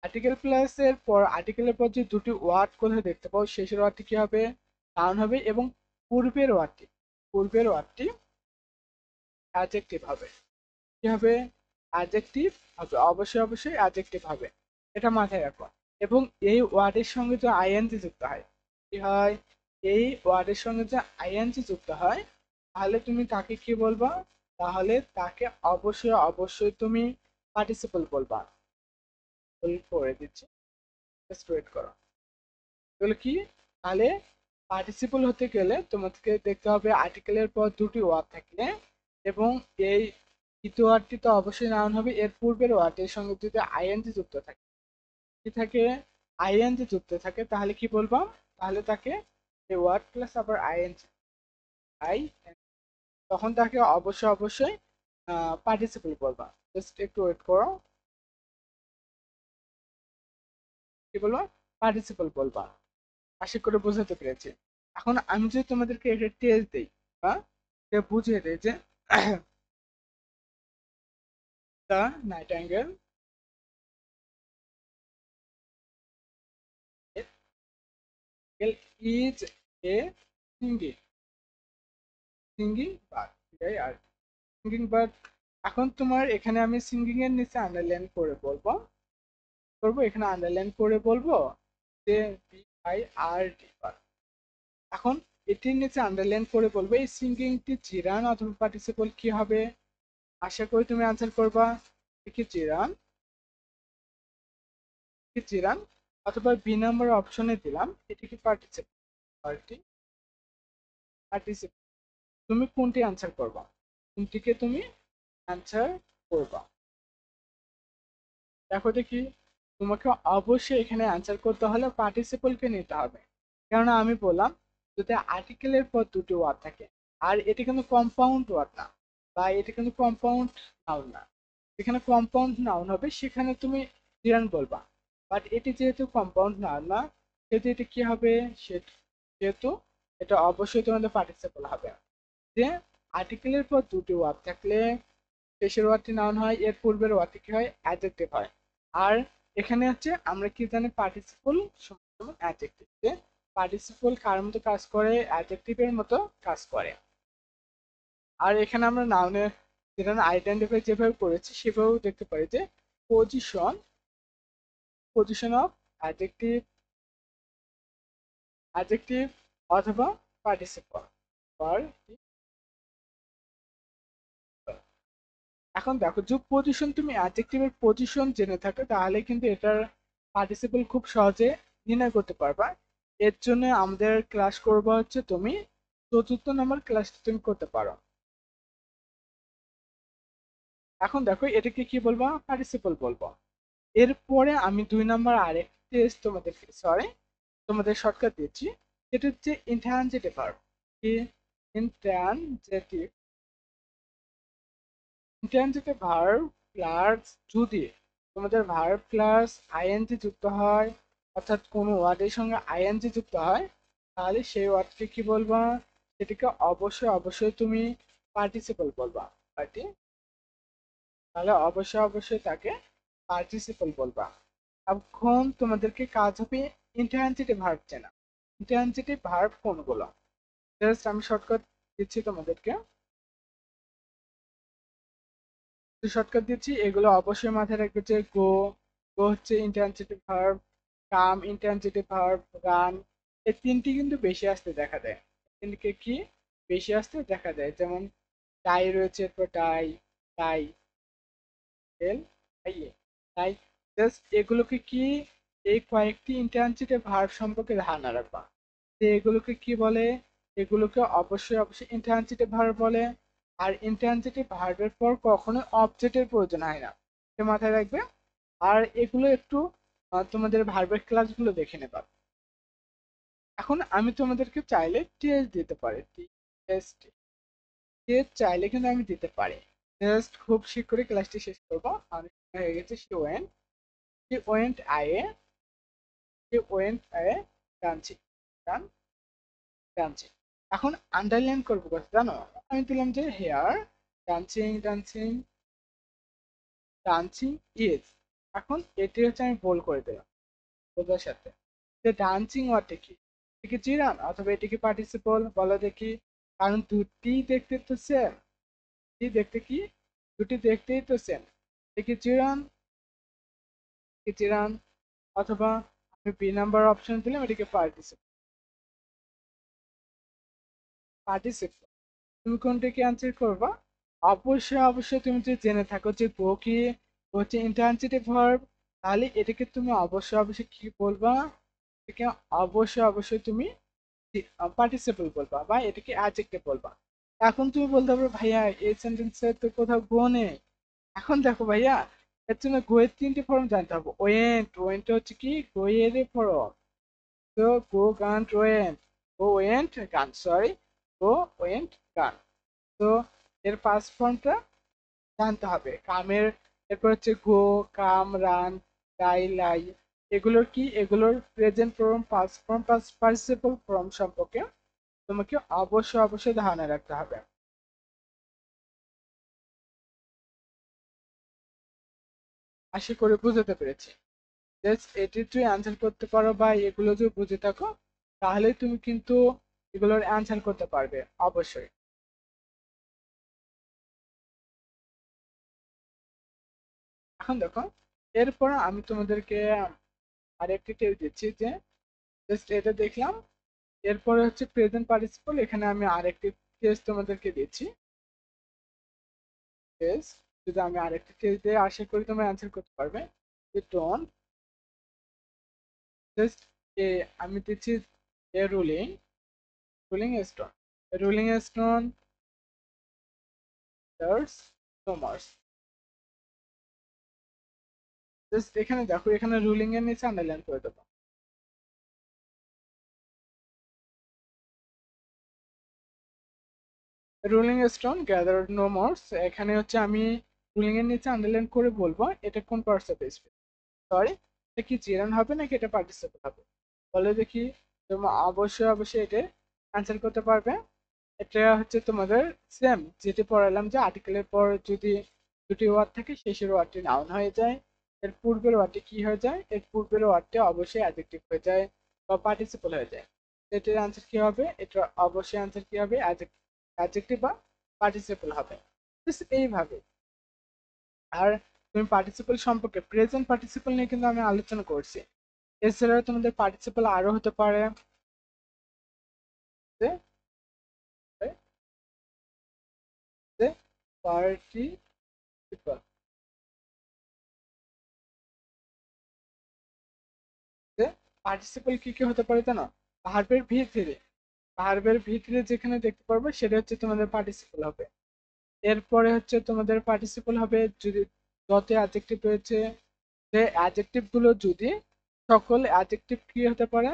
আর্টিকেল প্লাস এর পর আর্টিকেলের পর যে দুটি ওয়ার্ড কোথায় দেখতে পাও, শেষের ওয়ার্ডটি কি হবে? নাউন হবে। এবং পূর্বের ওয়ার্ডটি অ্যাডজেক্টিভ হবে। কি হবে? অ্যাডজেক্টিভ হবে, অবশ্যই অবশ্যই অ্যাডজেক্টিভ হবে, এটা মাথায় রাখো। এবং এই ওয়ার্ডের সঙ্গে যে আইএনজি যুক্ত হয়, কি হয়? এই ওয়ার্ডের সঙ্গে যে আইএনজি যুক্ত হয়, তাহলে তুমি তাকে কি বলবা? তাহলে তাকে অবশ্যই অবশ্যই তুমি পার্টিসিপল বলবা। করে দিচ্ছি, জাস্ট ওয়েট করো। তাহলে কি? তাহলে পার্টিসিপল হতে গেলে তোমাকে দেখতে হবে আর্টিকেলের পর দুটি ওয়ার্ড থাকলে, এবং এই দ্বিতীয় ওয়ার্ডটি তো অবশ্যই নাউন হবে। এর পূর্বের ওয়ার্ডের সঙ্গে যদি আইএনজি যুক্ত থাকে, কি থাকে? আইএনজি যুক্ত থাকে, তাহলে কি বলবো? তাহলে তাকে এই ওয়ার্ড প্লাস আবার আইএনজি, আই, তখন তাকে অবশ্যই অবশ্যই পার্টিসিপল বলবা। জাস্ট একটু ওয়েট করো। কি বলবো? পার্টিসিপল বলবা। আশা করে বোঝাতে পেরেছি। এখন আমি যদি তোমাদেরকে একটা টেস্ট দিই বা বুঝিয়ে দিই যে the nightingale is a singing singing bird, এটাই আর সিঙ্গিং বার্ড। এখন তোমার এখানে আমি সিঙ্গিং এর নিচে আন্ডারলাইন করে এখানে আন্ডারলাইন করে বলবো যে BIRD। এখন এটির নিচে আন্ডারলাইন করে বলবো এই সিঙ্গিংটি জিরান অথবা পার্টিসিপল কি হবে? আশা করি তুমি আনসার করবা। কি জিরান, কি জিরান, অথবা বি নাম্বার অপশনে দিলাম এটি কি পার্টিসিপল, পার্টিসিপল। তুমি কোনটি আনসার করবা? কোনটিকে তুমি আনসার করবা? দেখো দেখি, তোমাকে অবশ্যই এখানে আনসার করতে হলে পার্টিসিপলকে নিতে হবে। কেননা আমি বললাম যদি আর্টিকেলের পর দুটি ওয়ার্ড থাকে, আর এটি কিন্তু কম্পাউন্ড ওয়ার্ড না, বা এটি কিন্তু কম্পাউন্ড নাউন না। যেখানে কম্পাউন্ড নাউন হবে সেখানে তুমি জিরান বলবা, বাট এটি যেহেতু কম্পাউন্ড নাউন না, সেহেতু এটি কি হবে? সেহেতু এটা অবশ্যই তোমাদের পার্টিসিপল হবে। যে আর্টিকেলের পর দুটি ওয়ার্ড থাকলে শেষের ওয়ার্ডটি নাউন হয়, এর পূর্বের ওয়ার্ডটি কি হয়? অ্যাডজেক্টিভ হয়। আর এখানে হচ্ছে আমরা কি জানি? পার্টিসিপল সমান অ্যাডজেক্টিভ। যে পার্টিসিপল কার মতো কাজ করে? অ্যাডজেক্টিভের মতো কাজ করে। আর এখানে আমরা নাউনের যেটা আইডেন্টিফাই যেভাবে করেছি সেভাবেও দেখতে পারি যে position, position of adjective, adjective অথবা পার্টিসিপল। এখন দেখো, যে পজিশন, তুমি অ্যাডজেক্টিভের পজিশন জেনে থাকো তাহলে কিন্তু এটার পার্টিসিপল খুব সহজে নির্ণয় করতে পারবা। এর জন্য আমাদের ক্লাস করবা হচ্ছে তুমি 4th নম্বর ক্লাসটা তুমি করতে পারো। এখন দেখো এটাকে কি বলবো? পার্টিসিপল বলবো। এরপরে আমি 2 নম্বর আরেকটি টেস্ট তোমাদের শর্টকাট দিচ্ছি। এটা হচ্ছে ইন্ট্রানজিটিভ ভার্ব। কি? ইন্ট্রানজিটিভ, ইন্ট্রানজিটিভ ভার্ব প্লাস, যদি তোমাদের ভার্ব প্লাস আইএনজি যুক্ত হয়, অর্থাৎ কোনো ওয়ার্ডের সঙ্গে আইএনজি যুক্ত হয়, তাহলে সেই ওয়ার্ডকে কি বলবা? সেটিকে অবশ্যই অবশ্যই তুমি পার্টিসিপল বলবা। পার্টি, তাহলে অবশ্যই অবশ্যই তাকে পার্টিসিপল বলবা। এখন তোমাদেরকে কাজ হবে ইন্ট্রানজিটিভ ভার্ব চেনা। ইন্ট্রানজিটিভ ভার্ব কোনগুলো? জাস্ট আমি শর্টকাট দিচ্ছি তোমাদেরকে, শর্টকাট দিচ্ছি, এগুলো অবশ্যই মাথায় রাখবে। যে গো, গো হচ্ছে ইন্ট্রানজিটিভ ভার্ব। কাম ইন্ট্রানজিটিভ ভার্ব। রান, এই তিনটি কিন্তু বেশি আসতে দেখা দেয়। তিনটিকে কি বেশি আসতে দেখা দেয়? যেমন ডাই রয়েছে, এরপর die, die, L, I A, তাই জাস্ট এগুলোকে কি, এই কয়েকটি ইন্ট্রানজিটিভ ভার্ব সম্পর্কে ধারণা রাখবা যে এগুলোকে কি বলে। এগুলোকে অবশ্যই অবশ্যই ইন্ট্রানজিটিভ ভার্ব বলে। আর ইন্ট্রানজিটিভ ভার্বের পর কখনো অবজেক্টের প্রয়োজন হয় না। মাথায় রাখবে। আর এগুলো একটু তোমাদের ভার্বের ক্লাসগুলো দেখে নেবা। এখন আমি তোমাদেরকে চাইলে টেস্ট দিতে পারি, টেস্ট টেস্ট চাইলে কিন্তু আমি দিতে পারি। জাস্ট খুব শীঘ্রই ক্লাসটি শেষ করবো। অনেক সময় হয়ে গেছে। she went away dancing, dancing। এখন আন্ডারলাইন করবো কথা জানো, আমি দিলাম যে here dancing dancing dancing is. এখন এটি হচ্ছে আমি বোল্ড করে দিলাম বোঝার সাথে যে ডান্সিং ওয়ার্ডটা কি, এটি চিরান অথবা এটি কি পার্টিসিপল বলো দেখি। কারণ দুটি দেখতে তো সেম, দেখতে কি দুটি দেখতেই তো সেম। এটি চিরান, কি চিরান, অথবা আমি বি নাম্বার অপশন দিলাম এটিকে পার্টিসিপল। পার্টিসিপল তুমি কোনটাকে অ্যান্সার করবা? অবশ্যই অবশ্যই তুমি যদি জেনে থাকো যে গো কি হচ্ছে ইন্টারন্সিটিভ ভার্ব, তাহলে এটাকে তুমি অবশ্যই অবশ্যই কি বলবা? এটাকে অবশ্যই অবশ্যই তুমি পার্টিসিপল বলবা বা এটাকে অ্যাডজেক্টিভ বলবা। এখন তুমি বলতে পারো ভাইয়া এই সেন্টেন্সে তো কোথাও গো নেই। এখন দেখো ভাইয়া, এর জন্য গো এর তিনটি ফর্ম জানতে হবে। ওয়েন্ট, ওয়েন্ট হচ্ছে কি গো এর ফর্ম। তো গো গান ওয়েন্ট, গো ওয়েন্ট গান, সরি গো ওয়েন্ট গান। তো এর পাস্ট ফর্মটা জানতে হবে কামের। এরপর হচ্ছে গো, কাম, রান, ডাই, লাই। এগুলোর কি, এগুলোর present form, past form, past participle form সম্পর্কে তোমাকে অবশ্যই অবশ্যই ধারণা রাখতে হবে। আশা করি বুঝতে পেরেছি। জাস্ট এটি তুই অ্যান্সার করতে পারো বা এগুলো যদি বুঝে থাকো, তাহলে তুমি কিন্তু এগুলোর অ্যান্সার করতে পারবে অবশ্যই। এখন দেখো, এরপর আমি তোমাদেরকে আরেকটি টেস্ট দিচ্ছি যে জাস্ট এটা দেখলাম। এরপরে হচ্ছে প্রেজেন্ট পার্টিসিপল, এখানে আমি আরেকটি টেস্ট তোমাদেরকে দিচ্ছি। টেস্ট যদি আমি আরেকটি টেস্ট দিয়ে আশা করি তোমরা অ্যান্সার করতে পারবে। যে ডোন্ট, জাস্ট এ আমি দিচ্ছি a rolling, rolling stone, rolling stone gathers no moss. Just এখানে দেখো, এখানে রুলিং এর নিচে আন্ডারলাইন করে দেবো। Rolling stone gather no moss, এখানে হচ্ছে আমি রুলিং এর নিচে আন্ডারলাইন করে বলবো এটা কোন পার্টিসিপল। সরি, এটা কি জিরান হবে নাকি এটা পার্টিসিপল হবে বলে দেখি। তোমরা অবশ্যই অবশ্যই এটা অ্যান্সার করতে পারবে। এটা হচ্ছে তোমাদের সেম যেটি পড়ালাম যে আর্টিকেলের পর যদি দুটি ওয়ার্ড থাকে শেষের ওয়ার্ডটি নাউন হয়ে যায়, এর পূর্বের ওয়ার্ডটি কি হয়ে যায়, এর পূর্বের ওয়ার্ডটি অবশ্যই অ্যাডজেক্টিভ হয়ে যায় বা পার্টিসিপল হয়ে যায়। এটার অ্যান্সার কি হবে? এটা অবশ্যই অ্যান্সার কি হবে? অ্যাডজেক্টিভ বা পার্টিসিপল হবে। এইভাবে। আর তুমি পার্টিসিপল সম্পর্কে প্রেজেন্ট পার্টিসিপল নিয়ে কিন্তু আমি আলোচনা করছি। এছাড়াও তোমাদের পার্টিসিপল আরো হতে পারে যে পার্টিসিপল, যে পার্টিসিপল কি কি হতে পারে জানো? ভার্বের ভিতরে, ভার্বের ভিতরে যেখানে দেখতে পারবে সেটা হচ্ছে তোমাদের পার্টিসিপল হবে। এরপরে হচ্ছে তোমাদের পার্টিসিপল হবে যদি যত অ্যাডজেক্টিভ রয়েছে, যে অ্যাডজেক্টিভ গুলো যদি সকল অ্যাডজেক্টিভ কি হতে পারে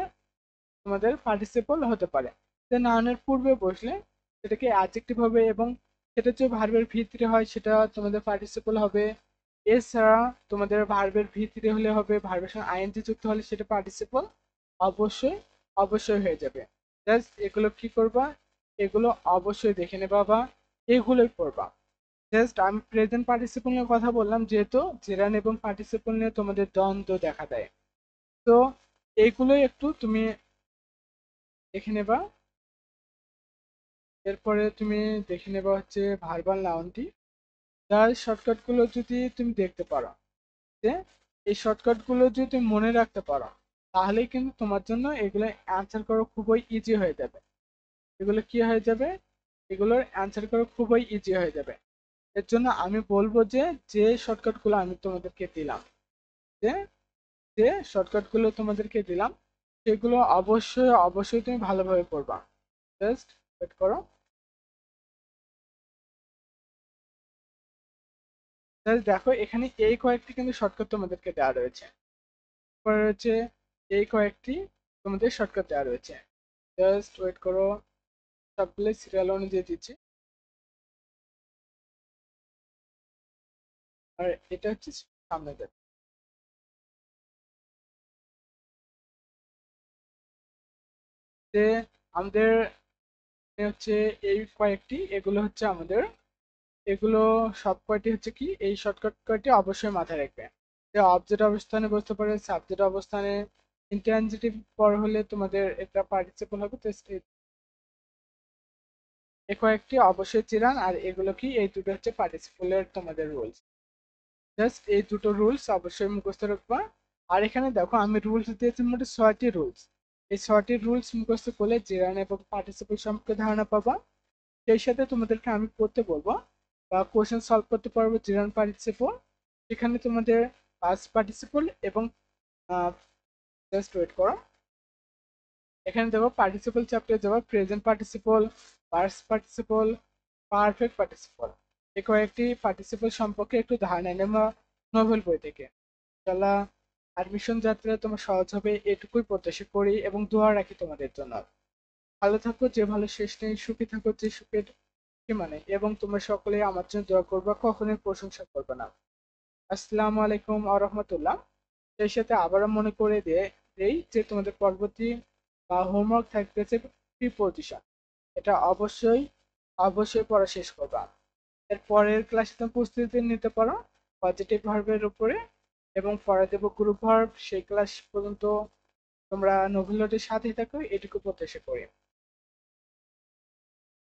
তোমাদের পার্টিসিপল হতে পারে। যে নাউনের পূর্বে বসলে সেটাকে অ্যাডজেক্টিভ হবে এবং সেটা যে ভার্বের ভিতরে হয় সেটা তোমাদের পার্টিসিপল হবে। এছাড়া তোমাদের ভার্বের ভিতরে হলে হবে, ভার্বের সঙ্গে আইএনজি যুক্ত হলে সেটা পার্টিসিপল অবশ্যই অবশ্যই হয়ে যাবে। জাস্ট এগুলো কি করবা, এগুলো অবশ্যই দেখে নেবা বা এগুলোই পড়বা। জাস্ট আমি প্রেজেন্ট পার্টিসিপল নিয়ে কথা বললাম যেহেতু জেরান এবং পার্টিসিপল নিয়ে তোমাদের দ্বন্দ্ব দেখা দেয়। তো এইগুলোই একটু তুমি দেখে নেবা। এরপরে তুমি দেখে নেবা হচ্ছে ভার্বাল নাউনটি, যার শর্টকাট গুলো যদি তুমি দেখতে পারো, যে এই শর্টকাট গুলো যদি তুমি মনে রাখতে পারো, তাহলেই কিন্তু তোমার জন্য এগুলো অ্যান্সার করা খুবই ইজি হয়ে যাবে। এগুলো কি হয়ে যাবে, এগুলোর অ্যান্সার করা খুবই ইজি হয়ে যাবে। এর জন্য আমি বলবো যে যে শর্টকাট গুলো আমি তোমাদেরকে দিলাম, যে যে শর্টকাট গুলো তোমাদেরকে দিলাম সেগুলো অবশ্যই অবশ্যই তুমি ভালোভাবে পড়বা। জাস্ট ওয়েট করো। দেখো এখানে এই কয়েকটি কিন্তু শর্টকাট তোমাদেরকে দেওয়া রয়েছে। পরে হচ্ছে এই কয়েকটি তোমাদের শর্টকাট দেওয়া রয়েছে। জাস্ট ওয়েট করো, সবগুলো সিরিয়াল অনুযায়ী দিচ্ছি। আর এটা হচ্ছে সামনে দেখ যে আমাদের হচ্ছে এই কয়েকটি, এগুলো হচ্ছে আমাদের, এগুলো সব কয়টি হচ্ছে কি এই শর্টকাট কয়টি অবশ্যই মাথায় রাখবে। যে অবজেক্ট অবস্থানে বসতে পারে, সাবজেক্ট অবস্থানে, ইন্ট্রানজিটিভ পর হলে তোমাদের এটা পার্টিসিপল হবে। তো এই কয়েকটি অবশ্যই চিরান, আর এগুলো কি এই দুটো হচ্ছে পার্টিসিপলের তোমাদের রুলস। জাস্ট এই দুটো রুলস অবশ্যই মুখস্থ রাখবা। আর এখানে দেখো আমি রুলস দিয়েছি মোট 6টি রুলস। এই 6টি রুলস মুখস্থ করলে জিরান এবং পার্টিসিপল সম্পর্কে ধারণা পাবা। সেই সাথে তোমাদেরকে আমি করতে বলবো বা কোশ্চেন সলভ করতে পারবো জিরান পার্টিসিপল। এখানে তোমাদের পাস্ট পার্টিসিপল এবং জাস্ট ওয়েট করো, এখানে দেবো পার্টিসিপল চ্যাপ্টারে দেবো present participle, past participle, perfect participle. এই কয়েকটি পার্টিসিপল সম্পর্কে একটু ধারণা নেব নোবেল বই থেকে। ইনশাআল্লাহ অ্যাডমিশন যাত্রা তোমার সহজ হবে এটুকুই প্রত্যাশা করি এবং দোয়া রাখি তোমাদের জন্য। ভালো থাকো, যে ভালো শেষ নেই, সুখী থাকো যে সুখের সীমা নেই, এবং তোমরা সকলে আমার জন্য দোয়া করবা, কখনোই প্রশংসা করবে না। আসসালামু আলাইকুম আ রহমতুল্লাহ। সেই সাথে আবারও মনে করে দেই যে তোমাদের পরবর্তী হোমওয়ার্ক থাকতেছে প্রিপোজিশন। এটা অবশ্যই অবশ্যই পড়া শেষ করবা। এর পরের ক্লাসে তুমি প্রস্তুতি নিতে পারো পজিটিভ ভার্বের উপরে, এবং পরে দেবো গ্রুপ ভার্ব। সেই ক্লাস পর্যন্ত তোমরা নোভেলটির সাথেই থাকো, এটুকু প্রত্যাশা করি।